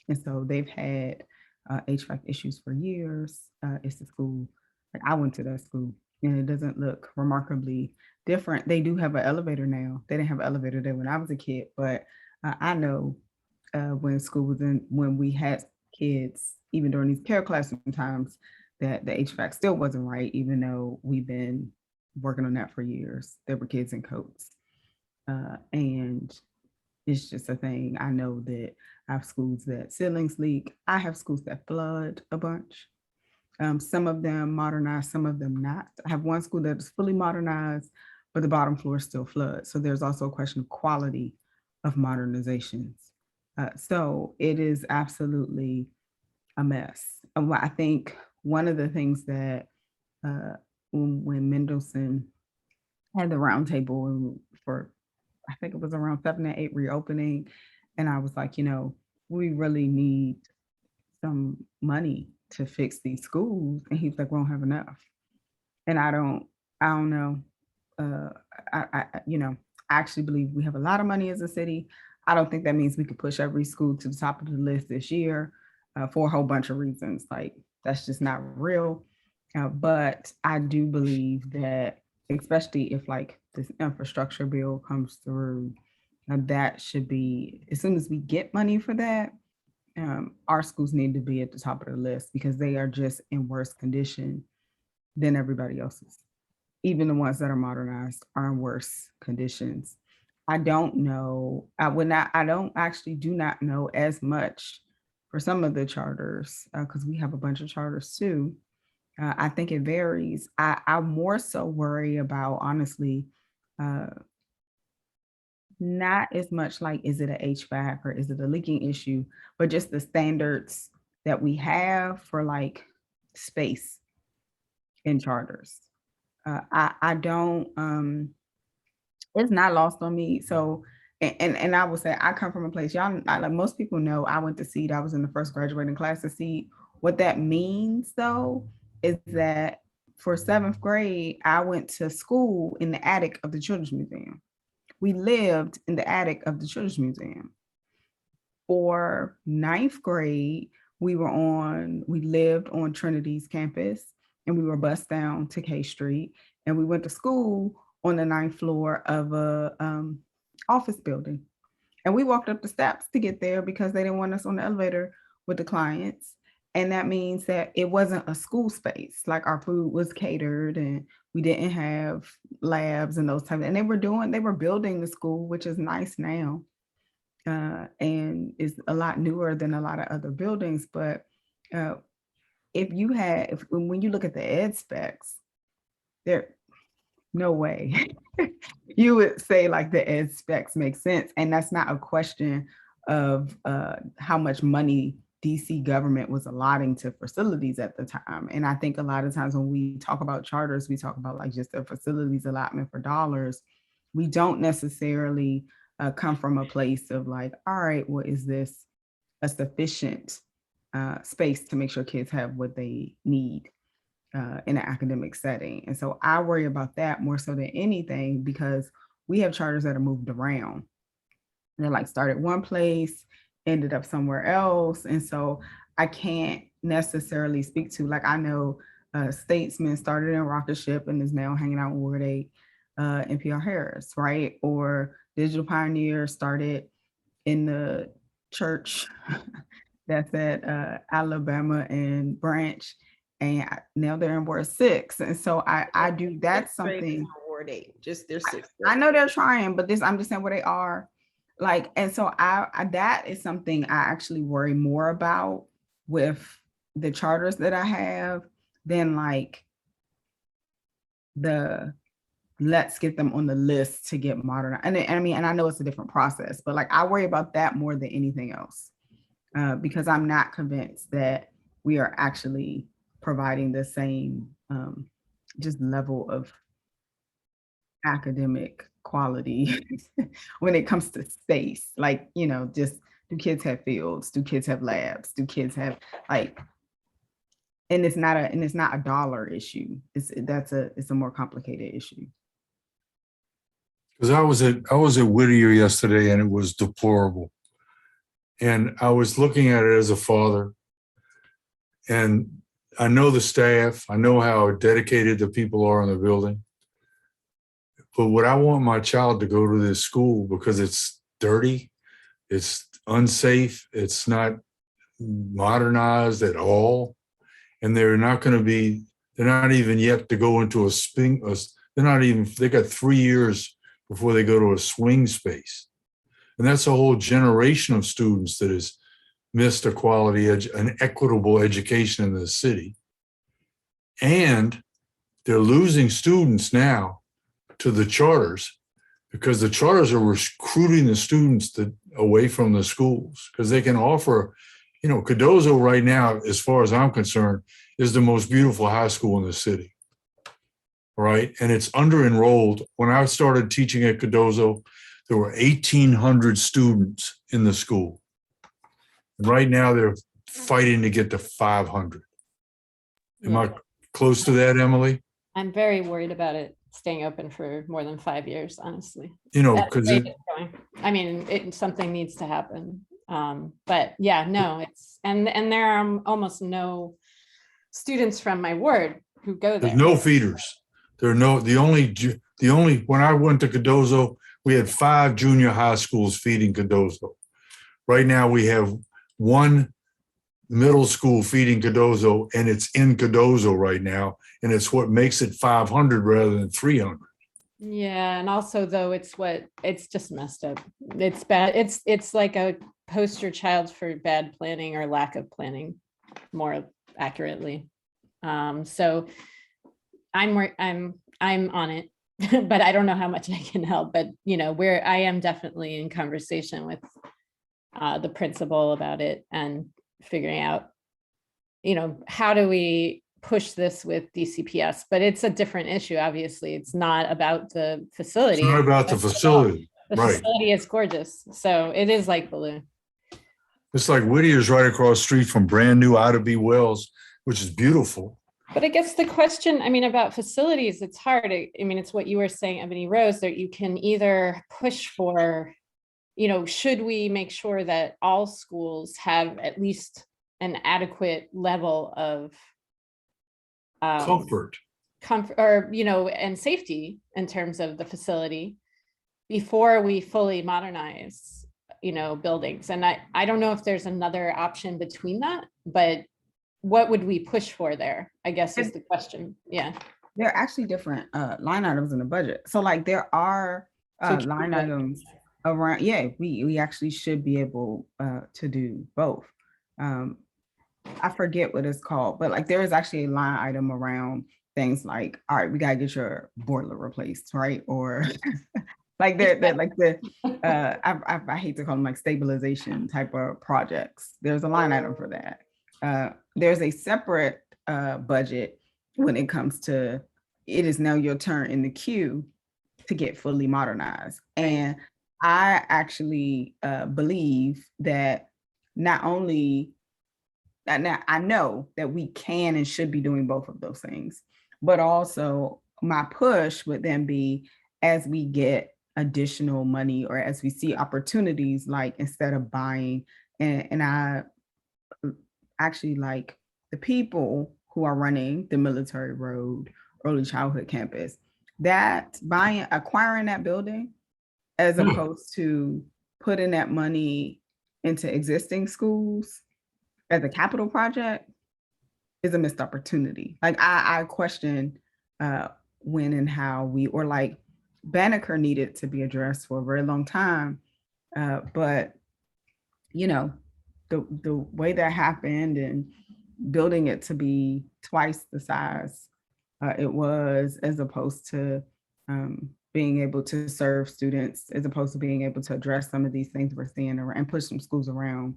And so they've had HVAC issues for years. It's the school, like I went to that school and it doesn't look remarkably different. They do have an elevator now. They didn't have an elevator there when I was a kid, but I know when school was when we had kids, even during these care classroom times, that the HVAC still wasn't right, even though we've been working on that for years. There were kids in coats. And it's just a thing. I know that I have schools that ceilings leak. I have schools that flood a bunch. Some of them modernized, some of them not. I have one school that is fully modernized, but the bottom floor still floods. So there's also a question of quality of modernizations. So it is absolutely a mess. I think one of the things that when Mendelsohn had the roundtable for, I think it was around 7 and 8 reopening, and I was like, we really need some money to fix these schools, and he's like, we don't have enough. And I don't know. I actually believe we have a lot of money as a city. I don't think that means we could push every school to the top of the list this year for a whole bunch of reasons. Like that's just not real. But I do believe that, especially if like this infrastructure bill comes through, that should be, as soon as we get money for that, our schools need to be at the top of the list because they are just in worse condition than everybody else's. Even the ones that are modernized are in worse conditions. I don't know. Do not know as much for some of the charters because we have a bunch of charters too. I think it varies. I more so worry about, honestly, not as much like, is it an HVAC or is it a leaking issue, but just the standards that we have for like space in charters. I don't, it's not lost on me. So, and I will say, I come from a place, y'all, like most people know, I went to SEED. I was in the first graduating class to SEED. What that means though, is that for 7th grade, I went to school in the attic of the Children's Museum. We lived in the attic of the Children's Museum. For 9th grade, we lived on Trinity's campus and we were bused down to K Street and we went to school on the 9th floor of a office building. And we walked up the steps to get there because they didn't want us on the elevator with the clients. And that means that it wasn't a school space. Like our food was catered and we didn't have labs and those types. And they were building the school, which is nice now. And is a lot newer than a lot of other buildings. But when you look at the ed specs, there, no way you would say like the ed specs make sense. And that's not a question of how much money DC government was allotting to facilities at the time. And I think a lot of times when we talk about charters, we talk about like just the facilities allotment for dollars. We don't necessarily come from a place of like, all right, well, is this a sufficient space to make sure kids have what they need in an academic setting? And so I worry about that more so than anything because we have charters that are moved around. They like started one place, ended up somewhere else. And so I can't necessarily speak to, like, I know Statesman started in Rocket Ship and is now hanging out in Ward 8, NPR Harris, right? Or Digital Pioneer started in the church that's at Alabama and Branch, and now they're in Ward 6. And so I do, that's something. Ward 8, just their 6. I know they're trying, but I'm just saying where they are. Like, and so I that is something I actually worry more about with the charters that I have than like the let's get them on the list to get modern. And I mean, and I know it's a different process, but like I worry about that more than anything else, because I'm not convinced that we are actually providing the same just level of academic quality when it comes to space. Like, you know, just do kids have fields? Do kids have labs? Do kids have like, and it's not a dollar issue. It's a more complicated issue. Because I was at Whittier yesterday and it was deplorable. And I was looking at it as a father. And I know the staff, I know how dedicated the people are in the building. But would I want my child to go to this school because it's dirty, it's unsafe, it's not modernized at all, and they're not even yet to go into they got 3 years before they go to a swing space. And that's a whole generation of students that has missed a quality, an equitable education in the city. And they're losing students now to the charters because the charters are recruiting the students away from the schools because they can offer, you know, Cardozo right now, as far as I'm concerned, is the most beautiful high school in the city, right? And it's under-enrolled. When I started teaching at Cardozo, there were 1,800 students in the school. And right now they're fighting to get to 500. Am I close to that, Emily? I'm very worried about it staying open for more than 5 years, honestly. You know, because I mean, something needs to happen. But yeah, no, it's, and there are almost no students from my ward who go there. there's no feeders. The only, when I went to Cardozo, we had 5 junior high schools feeding Cardozo. Right now we have 1 middle school feeding Cardozo, and it's in Cardozo right now. And it's what makes it 500 rather than 300. Yeah, and also though, it's just messed up. It's bad. It's like a poster child for bad planning or lack of planning, more accurately. So I'm on it, but I don't know how much I can help. But you know, I am definitely in conversation with the principal about it and figuring out, you know, how do we push this with DCPS, but it's a different issue. Obviously, it's not about the facility. It's not about the facility. The right. facility is gorgeous. So it is like Balloon. It's like Whittier's right across the street from brand new Ida B. Wells, which is beautiful. But I guess the question, I mean, about facilities, it's hard. I mean, it's what you were saying, Ebony Rose, that you can either push for, you know, should we make sure that all schools have at least an adequate level of comfort, or, you know, and safety in terms of the facility before we fully modernize, you know, buildings. And I don't know if there's another option between that, but what would we push for there, I guess is the question. Yeah. There are actually different line items in the budget. So like there are line items around, we actually should be able to do both. I forget what it's called, but like there is actually a line item around things like, all right, we gotta get your boiler replaced, right? Or like they're like I hate to call them like stabilization type of projects. There's a line item for that. There's a separate budget when it comes to, it is now your turn in the queue to get fully modernized. And I actually believe that not only, now I know that we can and should be doing both of those things, but also my push would then be, as we get additional money, or as we see opportunities, like instead of buying, and I actually like the people who are running the Military Road Early Childhood Campus, that acquiring that building, as opposed to putting that money into existing schools as a capital project, is a missed opportunity. Like I question when and how or like Banneker needed to be addressed for a very long time. But you know, the way that happened and building it to be twice the size it was, as opposed to being able to serve students, as opposed to being able to address some of these things we're seeing around and push some schools around,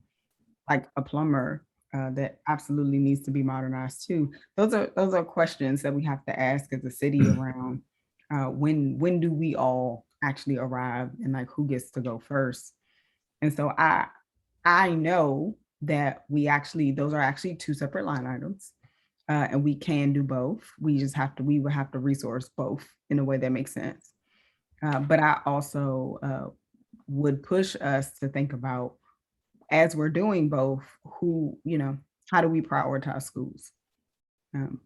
like a plumber that absolutely needs to be modernized too. Those are questions that we have to ask as a city around when do we all actually arrive, and like who gets to go first. And so I know that those are actually two separate line items, and we can do both. We would have to resource both in a way that makes sense. But I also would push us to think about, as we're doing both, how do we prioritize schools?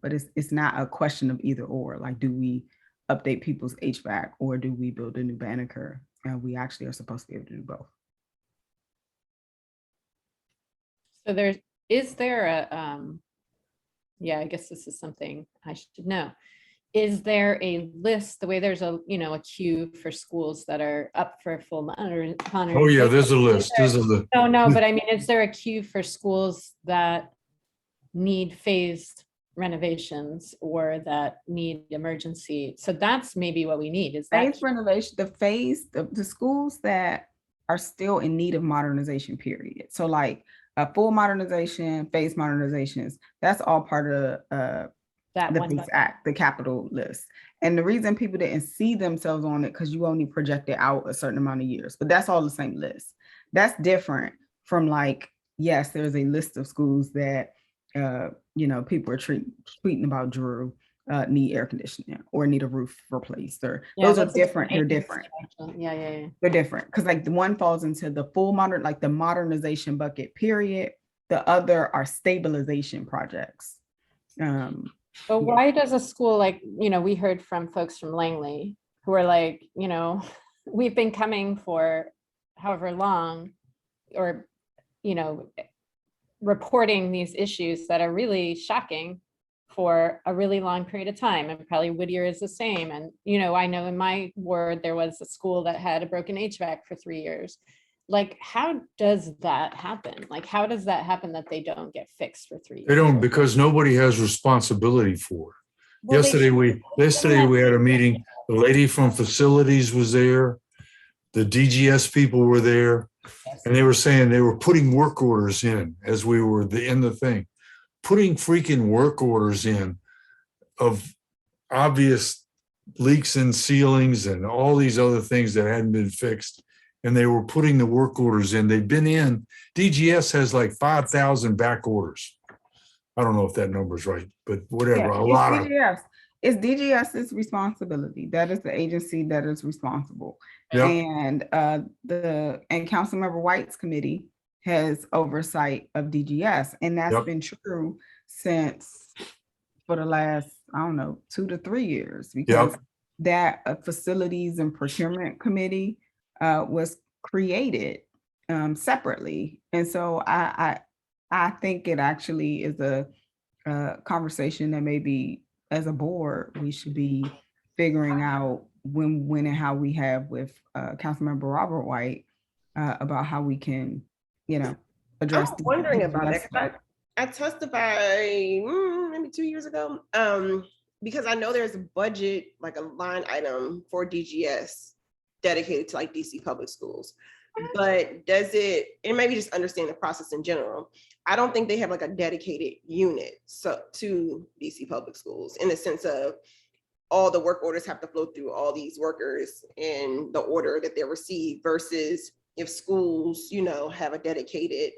But it's not a question of either or, like, do we update people's HVAC or do we build a new Banneker? We actually are supposed to be able to do both. So I guess this is something I should know. Is there a list, the way there's a queue for schools that are up for full modernization? Oh yeah, there's a list. No, but I mean, is there a queue for schools that need phased renovations or that need emergency? So that's maybe what we need, is that phased renovation, the schools that are still in need of modernization, period. So like a full modernization, phased modernizations, that's all part of the PACE Act, the capital list. And the reason people didn't see themselves on it, because you only projected out a certain amount of years, but that's all the same list. That's different from like, yes, there's a list of schools that people are tweeting about Drew need air conditioning or need a roof replaced, or those are different. They're different. Yeah. They're different because like the one falls into the full the modernization bucket, period. The other are stabilization projects. But why does a school like, we heard from folks from Langley who are like, we've been coming for however long, or, reporting these issues that are really shocking for a really long period of time. And probably Whittier is the same. And, I know in my ward, there was a school that had a broken HVAC for 3 years. Like, how does that happen? Like, how does that happen that they don't get fixed for 3 years? They don't, because nobody has responsibility for it. Well, Yesterday we had a meeting. The lady from facilities was there. The DGS people were there, and they were saying they were putting work orders in as we were in the thing, putting freaking work orders in of obvious leaks in ceilings and all these other things that hadn't been fixed. And they were putting the work orders in. They've been in. DGS has like 5,000 back orders. I don't know if that number's right, but whatever. It's DGS's responsibility. That is the agency that is responsible. Yep. And Councilmember White's committee has oversight of DGS. And that's been true for the last, 2 to 3 years, because that facilities and procurement committee was created separately. And so I think it actually is a conversation that maybe as a board, we should be figuring out when and how we have with Councilmember Robert White about how we can, address. I'm wondering about that. I testified maybe 2 years ago because I know there's a budget, like a line item for DGS dedicated to like DC public schools. But does it, and maybe just understand the process in general, I don't think they have like a dedicated unit to DC public schools, in the sense of all the work orders have to flow through all these workers in the order that they're received, versus if schools, have a dedicated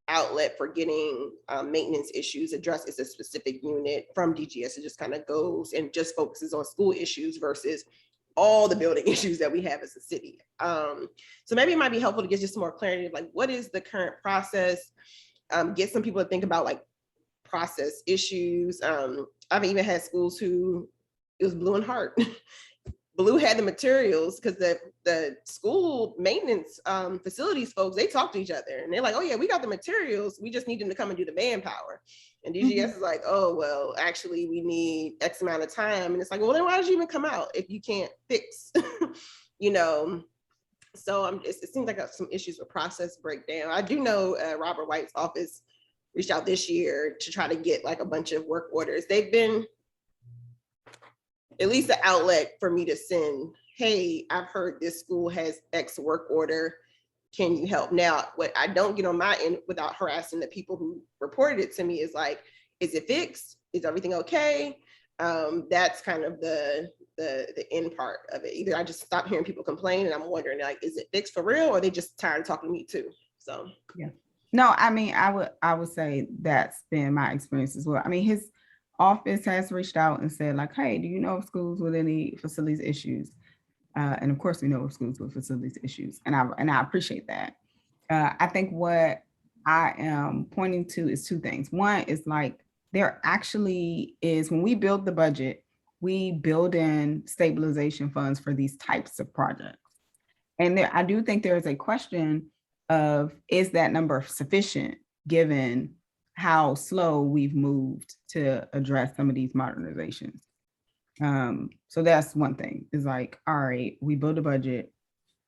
outlet for getting maintenance issues addressed as a specific unit from DGS. It just kind of goes and just focuses on school issues versus all the building issues that we have as a city. So maybe it might be helpful to get just some more clarity of like, what is the current process? Get some people to think about like process issues. I've even had schools who, it was Blue and Heart. Blue had the materials because the school maintenance facilities folks, they talk to each other and they're like, oh yeah, we got the materials. We just need them to come and do the manpower. And DGS is like, oh, well, actually we need X amount of time. And it's like, well, then why did you even come out if you can't fix, you know? So it seems like I got some issues with process breakdown. I do know Robert White's office reached out this year to try to get like a bunch of work orders. They've been at least an outlet for me to send, hey, I've heard this school has X work order. Can you help? Now, what I don't get on my end without harassing the people who reported it to me is like, is it fixed? Is everything okay? That's kind of the end part of it. Either I just stop hearing people complain and I'm wondering like, is it fixed for real? Or are they just tired of talking to me too? So yeah. No, I mean, I would say that's been my experience as well. I mean, his office has reached out and said like, hey, do you know of schools with any facilities issues? And of course we know of schools with facilities issues. And I appreciate that. I think what I am pointing to is two things. One is like, there actually is, when we build the budget, we build in stabilization funds for these types of projects. And there, I do think there is a question of, is that number sufficient given how slow we've moved to address some of these modernizations? So that's one thing, is like, all right, we build a budget.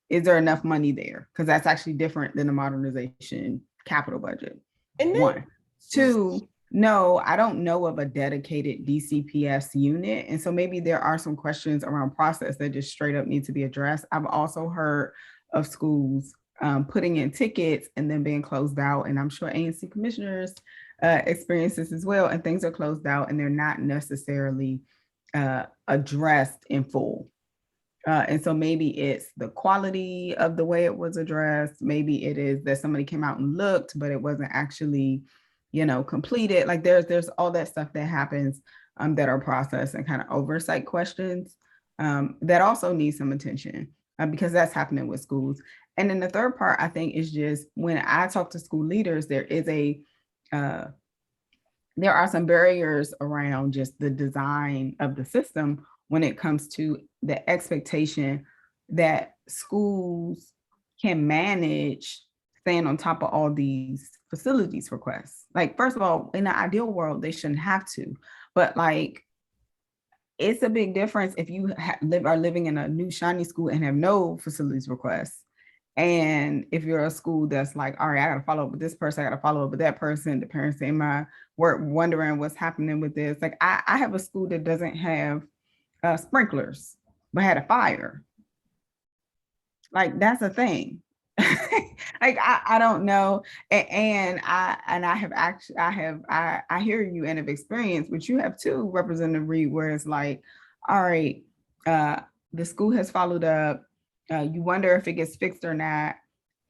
Is there enough money there? Because that's actually different than the modernization capital budget. and then, One. Two, no, I don't know of a dedicated DCPS unit. And so maybe there are some questions around process that just straight up need to be addressed. I've also heard of schools putting in tickets and then being closed out. And I'm sure ANC commissioners experience this as well. And things are closed out and they're not necessarily addressed in full. And so maybe it's the quality of the way it was addressed. Maybe it is that somebody came out and looked, but it wasn't actually, you know, completed. Like there's all that stuff that happens that are process and kind of oversight questions that also need some attention because that's happening with schools. And then the third part, I think, is just when I talk to school leaders, there are some barriers around just the design of the system when it comes to the expectation that schools can manage staying on top of all these facilities requests. Like, first of all, in the ideal world, they shouldn't have to, but like, it's a big difference if you are living in a new shiny school and have no facilities requests. And if you're a school that's like, all right, I got to follow up with this person, I got to follow up with that person, the parents in my work wondering what's happening with this. Like I have a school that doesn't have sprinklers, but had a fire. Like that's a thing. Like I don't know. And I have actually, I hear you and have experienced, but you have too, Representative Reed, where it's like, all right, the school has followed up. You wonder if it gets fixed or not.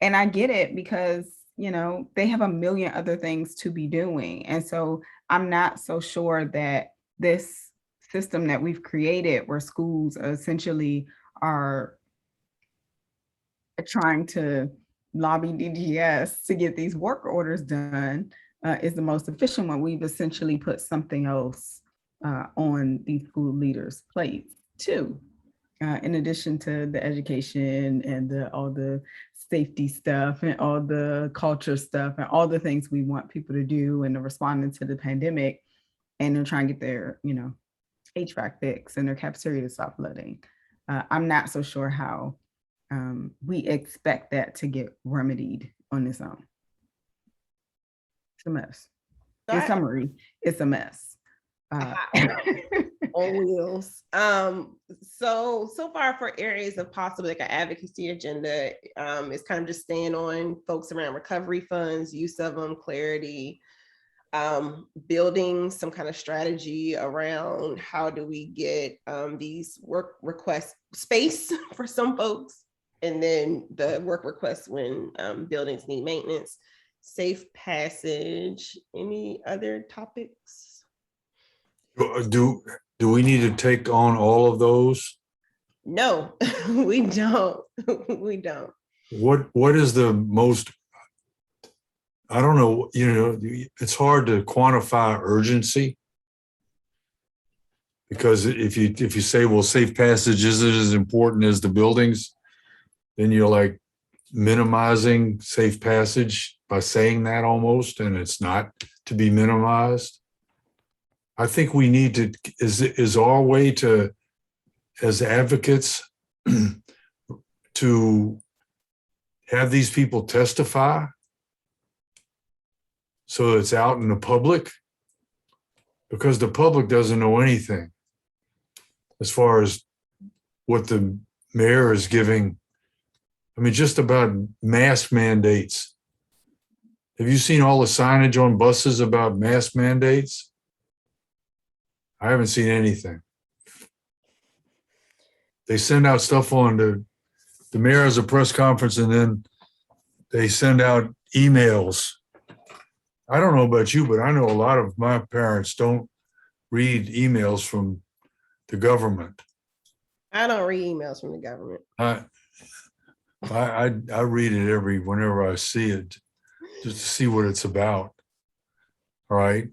And I get it because, you know, they have a million other things to be doing. And so I'm not so sure that this system that we've created where schools essentially are trying to lobby DGS to get these work orders done is the most efficient one. We've essentially put something else on these school leaders' plates too. In addition to the education and all the safety stuff and all the culture stuff and all the things we want people to do and responding to the pandemic, and they're trying to get their, you know, HVAC fix and their cafeteria to stop flooding. I'm not so sure how we expect that to get remedied on its own. It's a mess. In summary, it's a mess. On wheels. So far for areas of possible like an advocacy agenda, it's kind of just staying on folks around recovery funds, use of them, clarity, building some kind of strategy around how do we get these work requests space for some folks, and then the work requests when buildings need maintenance, safe passage. Any other topics? Do we need to take on all of those? No, we don't. We don't. What is the most, I don't know, it's hard to quantify urgency. Because if you say, well, safe passage isn't as important as the buildings, then you're like minimizing safe passage by saying that almost, and it's not to be minimized. I think we need to, is our way to, as advocates, to have these people testify so it's out in the public, because the public doesn't know anything as far as what the mayor is giving. I mean, just about mask mandates. Have you seen all the signage on buses about mask mandates? I haven't seen anything. They send out stuff on the mayor has a press conference, and then they send out emails. I don't know about you, but I know a lot of my parents don't read emails from the government. I don't read emails from the government. I read it whenever I see it, just to see what it's about. All right.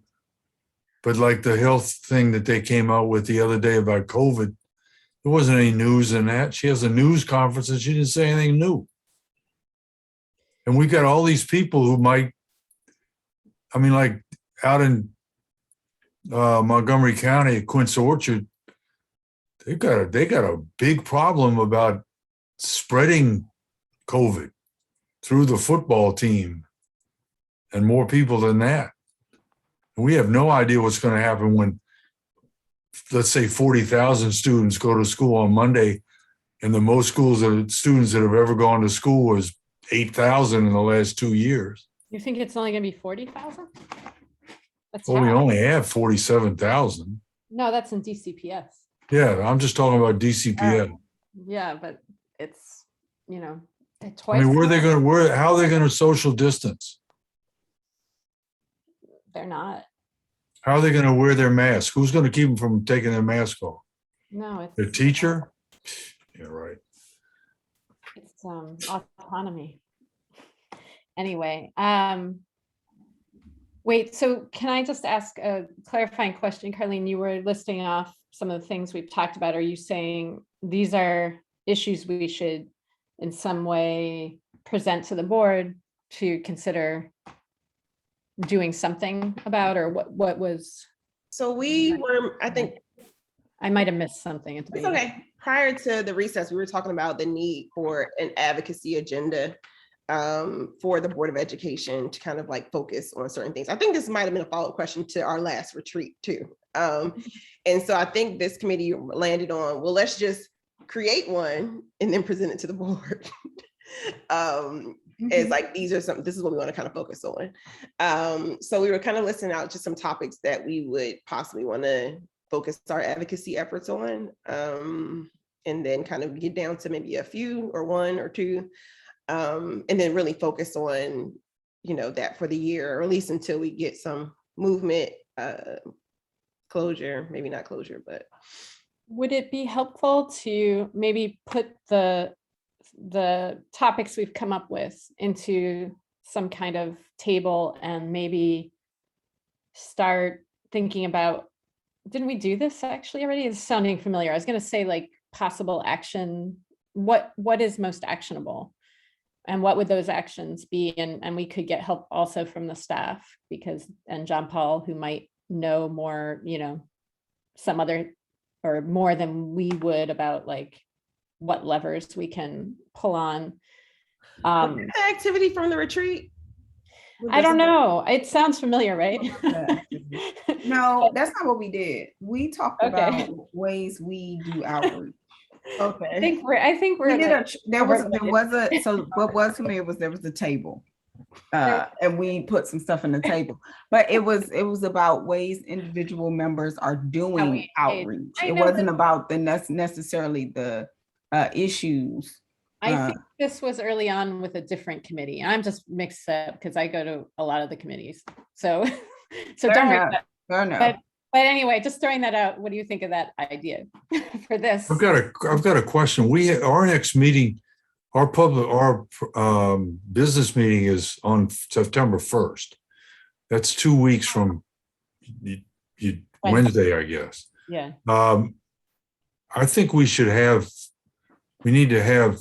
But like the health thing that they came out with the other day about COVID, there wasn't any news in that. She has a news conference and she didn't say anything new. And we got all these people who might, I mean, like out in Montgomery County at Quince Orchard, they got a big problem about spreading COVID through the football team and more people than that. And we have no idea what's going to happen when, let's say, 40,000 students go to school on Monday, and the most students that have ever gone to school was 8,000 in the last 2 years. You think it's only going to be 40,000? Well, we only have 47,000. No, that's in DCPS. Yeah, I'm just talking about DCPS. Yeah, but it's, twice. I mean, how are they going to social distance? They're not. How are they going to wear their mask? Who's going to keep them from taking their mask off? No, it's Their teacher? Yeah, right. It's autonomy. Anyway, wait, so can I just ask a clarifying question? Carlene, you were listing off some of the things we've talked about. Are you saying these are issues we should in some way present to the board to consider doing something about, or what was? So we were, I think, I might have missed something at the it's beginning. okay. Prior to the recess, we were talking about the need for an advocacy agenda for the Board of Education to kind of like focus on certain things. I think this might have been a follow-up question to our last retreat too. And so I think this committee landed on, well, let's just create one and then present it to the board. It's like, this is what we want to kind of focus on. So we were kind of listing out just some topics that we would possibly want to focus our advocacy efforts on, and then kind of get down to maybe a few or one or two, and then really focus on, that for the year, or at least until we get some movement, closure, maybe not closure, but. Would it be helpful to maybe put the topics we've come up with into some kind of table and maybe start thinking about, didn't we do this actually already? It's sounding familiar. I was going to say like possible action. What is most actionable, and what would those actions be? And we could get help also from the staff, and John Paul, who might know more, some other or more than we would about like what levers we can pull on. The activity from the retreat? I don't know. It sounds familiar, right? No, that's not what we did. We talked about ways we do outreach. Okay. I think we're so what was familiar was there was a table. And we put some stuff in the table, but it was about ways individual members are doing outreach. It wasn't about necessarily the issues. I think this was early on with a different committee. I'm just mixed up because I go to a lot of the committees. So don't worry about it. But anyway, just throwing that out, what do you think of that idea for this? I've got a question. Our next meeting, our business meeting is on September 1st. That's 2 weeks from Wednesday, I guess. Yeah. I think we need to have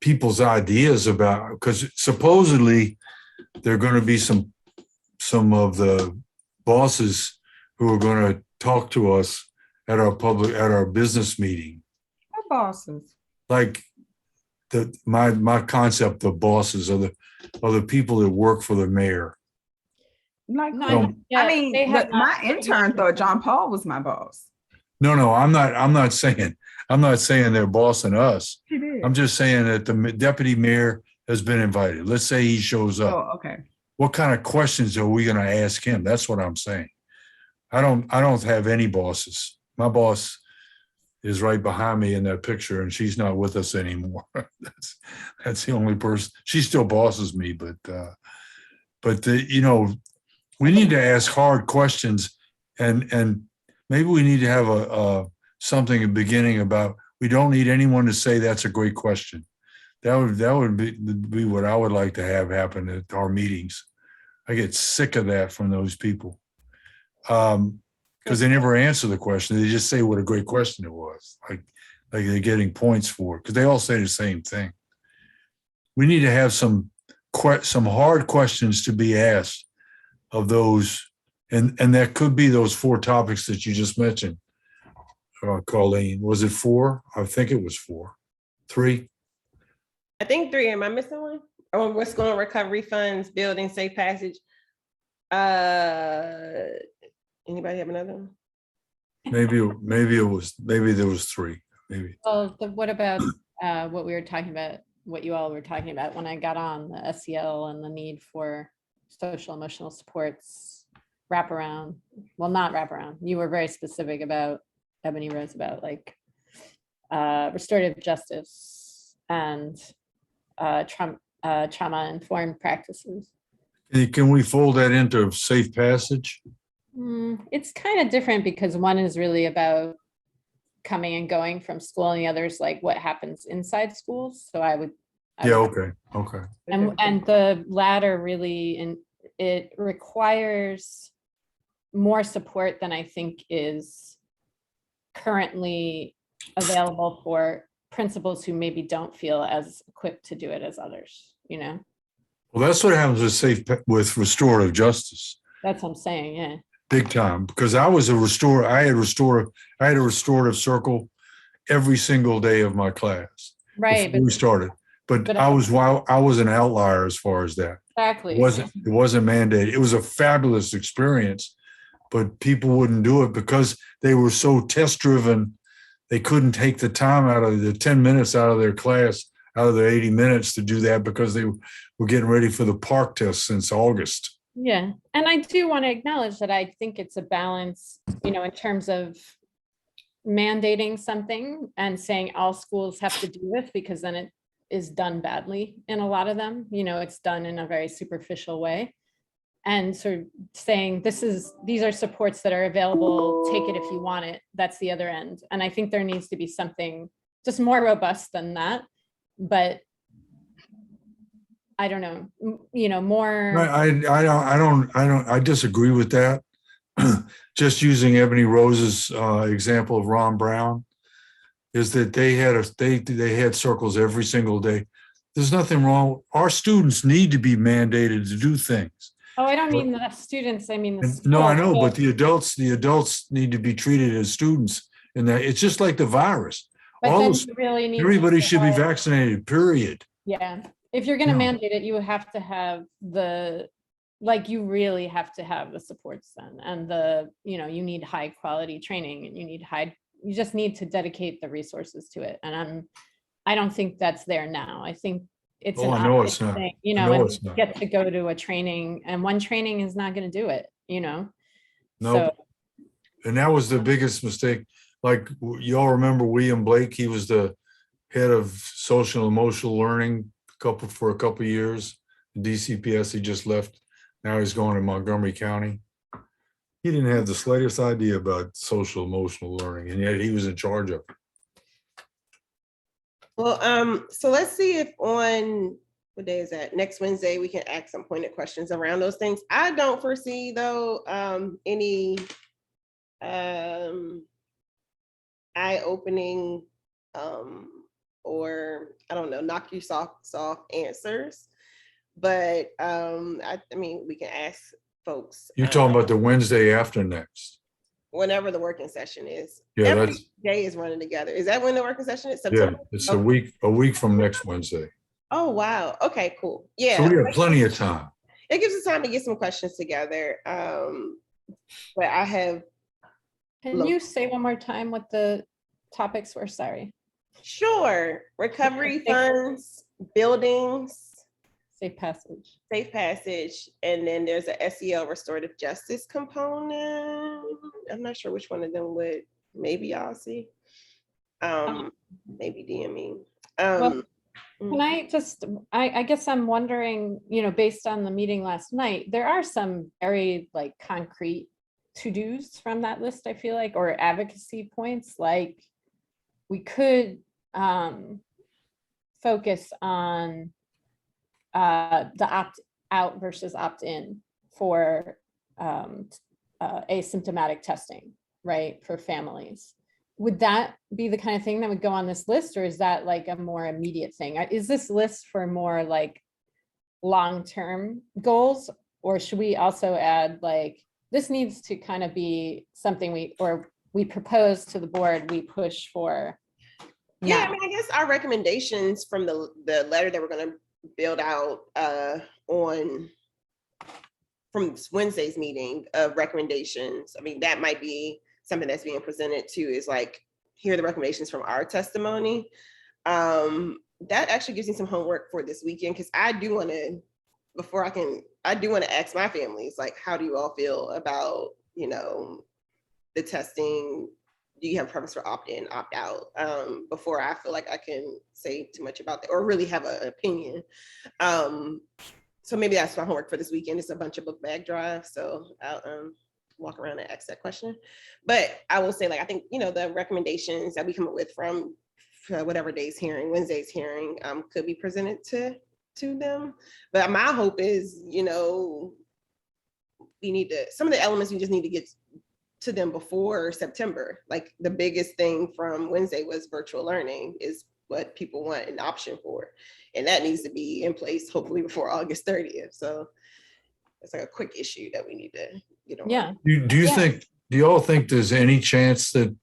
people's ideas about, because supposedly there are going to be some of the bosses who are going to talk to us at our business meeting. What bosses? Like my concept of bosses are the people that work for the mayor. Like, No, I mean, my intern thought John Paul was my boss. No, I'm not saying they're bossing us. He did. I'm just saying that the deputy mayor has been invited. Let's say he shows up. Oh, okay. What kind of questions are we going to ask him? That's what I'm saying. I don't have any bosses. My boss is right behind me in that picture, and she's not with us anymore. That's the only person. She still bosses me, but we need to ask hard questions, and maybe we need to have something at the beginning about, we don't need anyone to say that's a great question. That would be what I would like to have happen at our meetings. I get sick of that from those people. Because they never answer the question. They just say what a great question it was. Like they're getting points for it, because they all say the same thing. We need to have some hard questions to be asked of those, and that could be those 4 topics that you just mentioned, Colleen. Was it 4? I think it was 4. 3? I think 3. Am I missing one? Oh, what's going on? Recovery funds, building safe passage. Anybody have another one? Maybe there was 3. Maybe. Well, what about what we were talking about, what you all were talking about when I got on, the SEL and the need for social emotional supports, wraparound? Well, not wraparound. You were very specific about, Ebony Rose, about like restorative justice and trauma-informed practices. Can we fold that into safe passage? It's kind of different, because one is really about coming and going from school, and the other is like what happens inside schools. So I would. Okay. And the latter really, it requires more support than I think is currently available for principals who maybe don't feel as equipped to do it as others, Well, that's what happens with restorative justice. That's what I'm saying, yeah. Big time, because I was I had a restorative circle every single day of my class. Right. Before we started. But I was an outlier as far as that. Exactly. It wasn't mandated. It was a fabulous experience, but people wouldn't do it because they were so test driven. They couldn't take the time out of the 10 minutes out of their class, out of their 80 minutes to do that, because they were getting ready for the park test since August. Yeah. And I do want to acknowledge that I think it's a balance, in terms of mandating something and saying all schools have to do this, because then it is done badly in a lot of them. It's done in a very superficial way. And sort of saying these are supports that are available, take it if you want it. That's the other end. And I think there needs to be something just more robust than that. But I don't know, more. I disagree with that. Just using Ebony Rose's example of Ron Brown, is that they had circles every single day. There's nothing wrong. Our students need to be mandated to do things. Oh, I don't mean the students. I mean the school. No, I know, but the adults need to be treated as students, and that it's just like the virus. Everybody should be vaccinated. Period. Yeah. If you're going to mandate it, you have to have you really have to have the supports then. And you need high quality training, and you just need to dedicate the resources to it. And I don't think that's there now. I think it's I know it's not. Thing, it's not. Get to go to a training, and one training is not going to do it, No. So, and that was the biggest mistake. Like, y'all remember William Blake? He was the head of social and emotional learning for a couple of years. DCPS, he just left. Now he's going to Montgomery County. He didn't have the slightest idea about social emotional learning, and yet he was in charge of it. Well, so let's see if on, what day is that? Next Wednesday, we can ask some pointed questions around those things. I don't foresee though, any eye-opening, or I don't know, knock you soft answers. But I mean, we can ask folks. You're talking about the Wednesday after next. Whenever the working session is. Yeah, Every that's day is running together. Is that when the working session is? yeah. September? It's Okay. a week from next Wednesday. Oh, wow. Okay, cool. So Yeah. we have plenty of time. It gives us time to get some questions together. But I have. Can you say one more time what the topics were? Sorry. Sure. Recovery funds, buildings, Safe passage. safe passage, and then there's a SEL restorative justice component. I'm not sure which one of them would, maybe I'll see. Maybe DME. Well, can I just, I guess I'm wondering, based on the meeting last night, there are some very like concrete to-dos from that list, I feel like, or advocacy points, like we could focus on the opt-out versus opt-in for asymptomatic testing, right, for families. Would that be the kind of thing that would go on this list, or is that like a more immediate thing? Is this list for more like long-term goals, or should we also add like, this needs to kind of be something we propose to the board, we push for? Yeah, I mean, I guess our recommendations from the letter that we're going to build out from Wednesday's meeting of recommendations. I mean, that might be something that's being presented to, is like, here are the recommendations from our testimony. That actually gives me some homework for this weekend, because I do want to, I do want to ask my families, like, how do you all feel about, the testing? Do you have a preference for opt-in, opt-out? Before I feel like I can say too much about that or really have an opinion. So maybe that's my homework for this weekend. It's a bunch of book bag drives, so I'll walk around and ask that question. But I will say, like, I think, the recommendations that we come up with from whatever day's hearing, Wednesday's hearing, could be presented to them. But my hope is, we need to, some of the elements we just need to get to them before September. Like, the biggest thing from Wednesday was virtual learning is what people want an option for. And that needs to be in place hopefully before August 30th. So it's like a quick issue that we need to get on. Yeah. Do you all think there's any chance that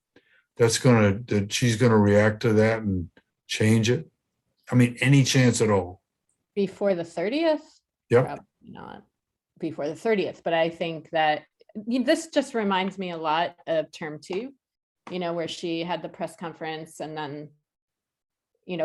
she's gonna react to that and change it? I mean, any chance at all? Before the 30th? Yep. Probably not before the 30th, but I think that this just reminds me a lot of term 2, where she had the press conference, and then,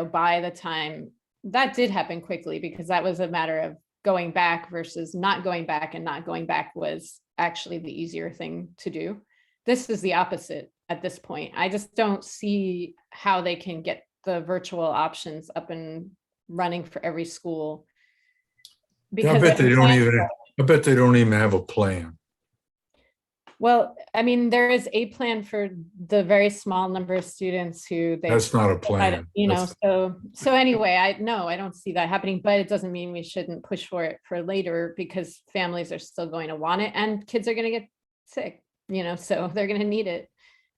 by the time that did happen quickly, because that was a matter of going back versus not going back, and not going back was actually the easier thing to do. This is the opposite at this point. I just don't see how they can get the virtual options up and running for every school. Because I bet they don't even have a plan. Well, I mean, there is a plan for the very small number of students who that's not a plan. So anyway, I don't see that happening, but it doesn't mean we shouldn't push for it for later, because families are still going to want it and kids are going to get sick, so they're going to need it.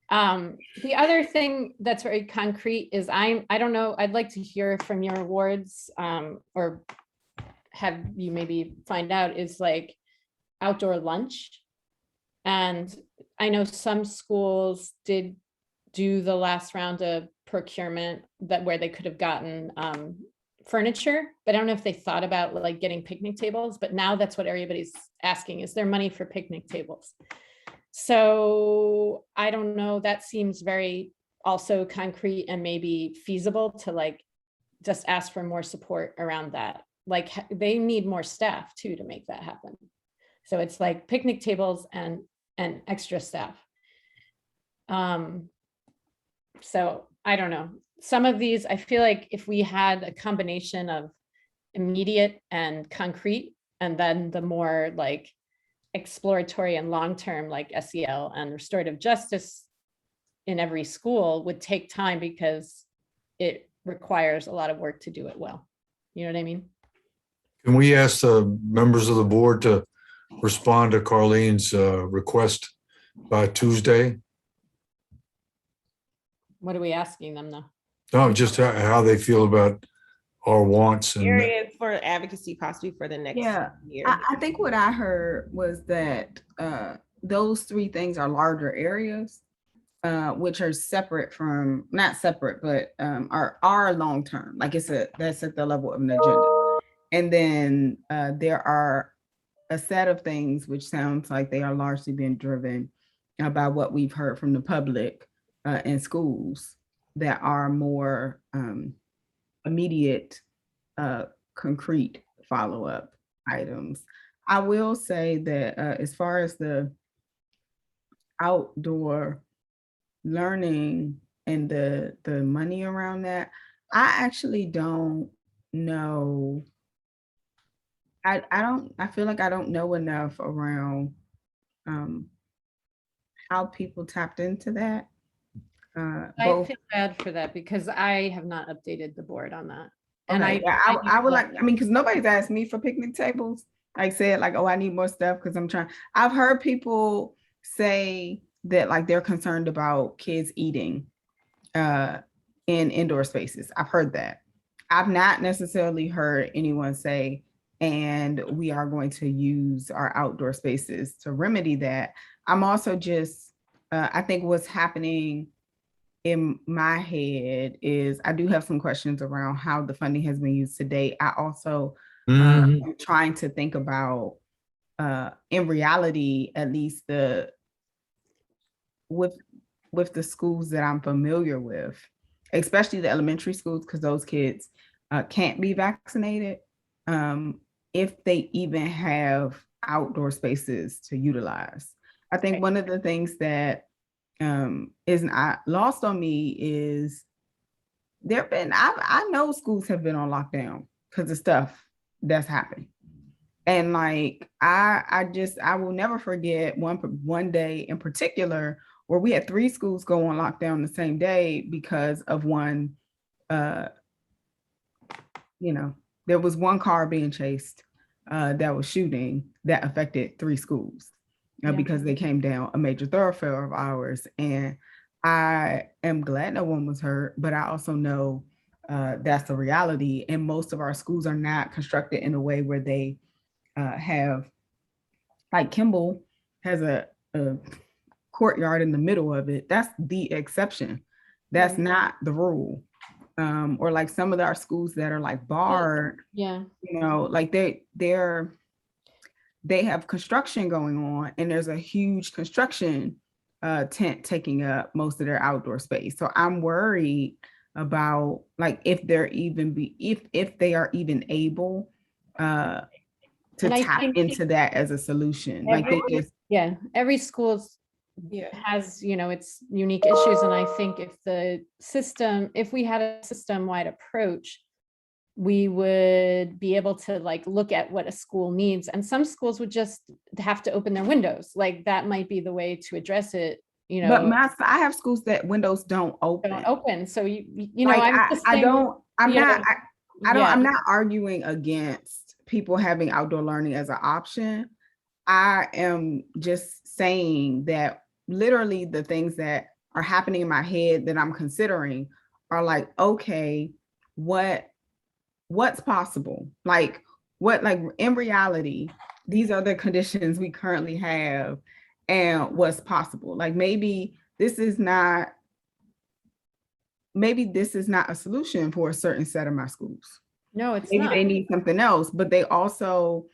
The other thing that's very concrete is I don't know, I'd like to hear from your wards, or have you maybe find out, is like outdoor lunch. And I know some schools did do the last round of procurement where they could have gotten furniture, but I don't know if they thought about like getting picnic tables, but now that's what everybody's asking, is there money for picnic tables? So I don't know, that seems very also concrete and maybe feasible to like just ask for more support around that. Like, they need more staff too to make that happen. So it's like picnic tables and extra staff. So I don't know. Some of these, I feel like if we had a combination of immediate and concrete, and then the more like exploratory and long-term like SEL and restorative justice in every school would take time because it requires a lot of work to do it well. You know what I mean? Can we ask the members of the board to respond to Carlene's request by Tuesday? What are we asking them though? No, just how they feel about our wants and Areas for advocacy possibly for the next Yeah, year. I think what I heard was that those three things are larger areas, which are separate from, not separate, but are long term. Like that's at the level of an agenda. And then there are a set of things which sounds like they are largely being driven by what we've heard from the public in schools that are more immediate, concrete follow-up items. I will say that as far as the outdoor learning and the money around that, I actually don't know. I feel like I don't know enough around how people tapped into that. I feel bad for that because I have not updated the board on that. And okay, I would like, I mean, because nobody's asked me for picnic tables. Like said, like, oh, I need more stuff because I'm trying. I've heard people say that like they're concerned about kids eating in indoor spaces. I've heard that. I've not necessarily heard anyone say, and we are going to use our outdoor spaces to remedy that. I'm also just, I think what's happening in my head is I do have some questions around how the funding has been used to date. I also am trying to think about, in reality, at least with the schools that I'm familiar with, especially the elementary schools, because those kids can't be vaccinated, if they even have outdoor spaces to utilize. I think one of the things that is not lost on me is I know schools have been on lockdown because of stuff that's happened. And like, I will never forget one day in particular where we had 3 schools go on lockdown the same day because of one, there was one car being chased that was shooting that affected 3 schools. Because they came down a major thoroughfare of ours. And I am glad no one was hurt, but I also know that's the reality. And most of our schools are not constructed in a way where they have, like Kimball has a courtyard in the middle of it. That's the exception. That's not the rule. Or like some of our schools that are like barred, like they have construction going on and there's a huge construction tent taking up most of their outdoor space. So I'm worried about like if they are even able to tap into that as a solution. Every school has, its unique issues. And I think if we had a system-wide approach, we would be able to like look at what a school needs, and some schools would just have to open their windows. Like that might be the way to address it. But I have schools that windows don't open. So I'm not arguing against people having outdoor learning as an option. I am just saying that literally the things that are happening in my head that I'm considering are like, okay, what's possible? Like in reality, these are the conditions we currently have and what's possible. Like maybe this is not a solution for a certain set of my schools. No, it's maybe not. They need something else, but they also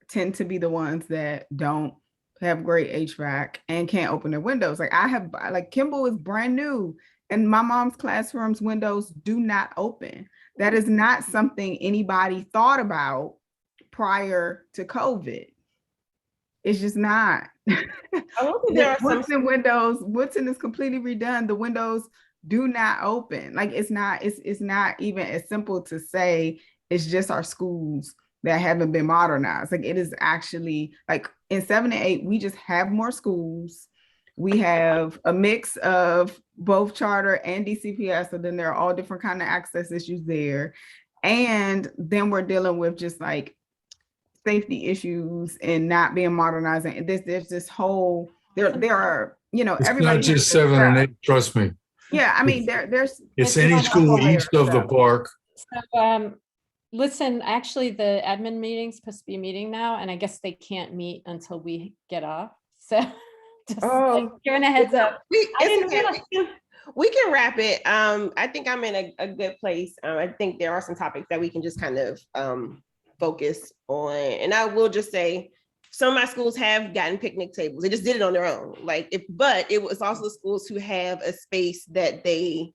tend to be the ones that don't have great HVAC and can't open their windows. Like Kimball is brand new and my mom's classroom's windows do not open. That is not something anybody thought about prior to COVID. It's just not. Woodson is completely redone. The windows do not open. Like it's not even as simple to say it's just our schools that haven't been modernized. Like it is actually like in 7 and 8, we just have more schools. We have a mix of both charter and DCPS. So then there are all different kind of access issues there. And then we're dealing with just like safety issues and not being modernized. And there's this whole, there are, you know, It's everybody not has just their 7 and stuff. 8, trust me. Yeah, I mean, there's It's It's any not a school whole layer east of the stuff. park. So, listen, actually, the admin meeting's supposed to be a meeting now, and I guess they can't meet until we get off. So just like, giving a heads up. I didn't realize- We can wrap it. I think I'm in a good place. I think there are some topics that we can just kind of focus on. And I will just say, some of my schools have gotten picnic tables. They just did it on their own. But it was also schools who have a space that they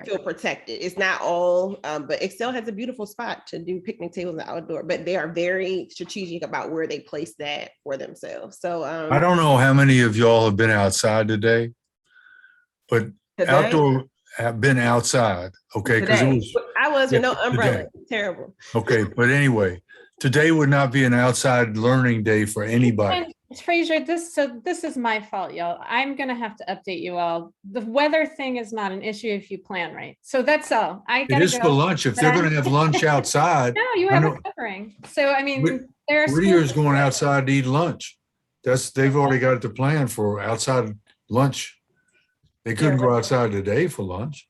feel protected. It's not all, but Excel has a beautiful spot to do picnic tables and outdoor, but they are very strategic about where they place that for themselves. So I don't know how many of y'all have been outside today, but outdoor have been outside. Okay. Because it was, I was with no umbrella. Today. Terrible. Okay. But anyway, today would not be an outside learning day for anybody. And Fraser, this is my fault, y'all. I'm gonna have to update you all. The weather thing is not an issue if you plan right. So that's all. I It gotta is go. for lunch. If they're going to have lunch outside, No, you I have know- a covering. So I mean, there are Whittier's schools- going outside to eat lunch. They've already got the plan for outside lunch. They couldn't go outside today for lunch.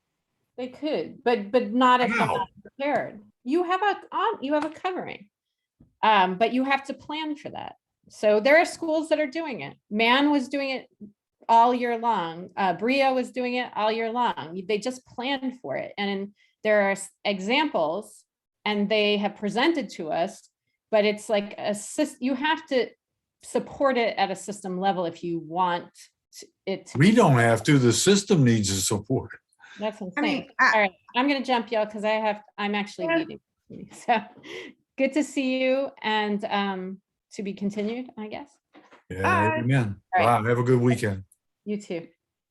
They could, but not if they're How? not prepared. You have a covering, but you have to plan for that. So there are schools that are doing it. Man was doing it all year long. Bria was doing it all year long. They just planned for it, and there are examples, and they have presented to us. But it's like you have to support it at a system level if you want it to. We don't have to. The system needs the support. That's what I'm I saying. mean, All right, I'm gonna jump y'all because I'm actually leaving. So good to see you, and to be continued, I guess. Yeah, amen. All right. Wow, have a good weekend. You too.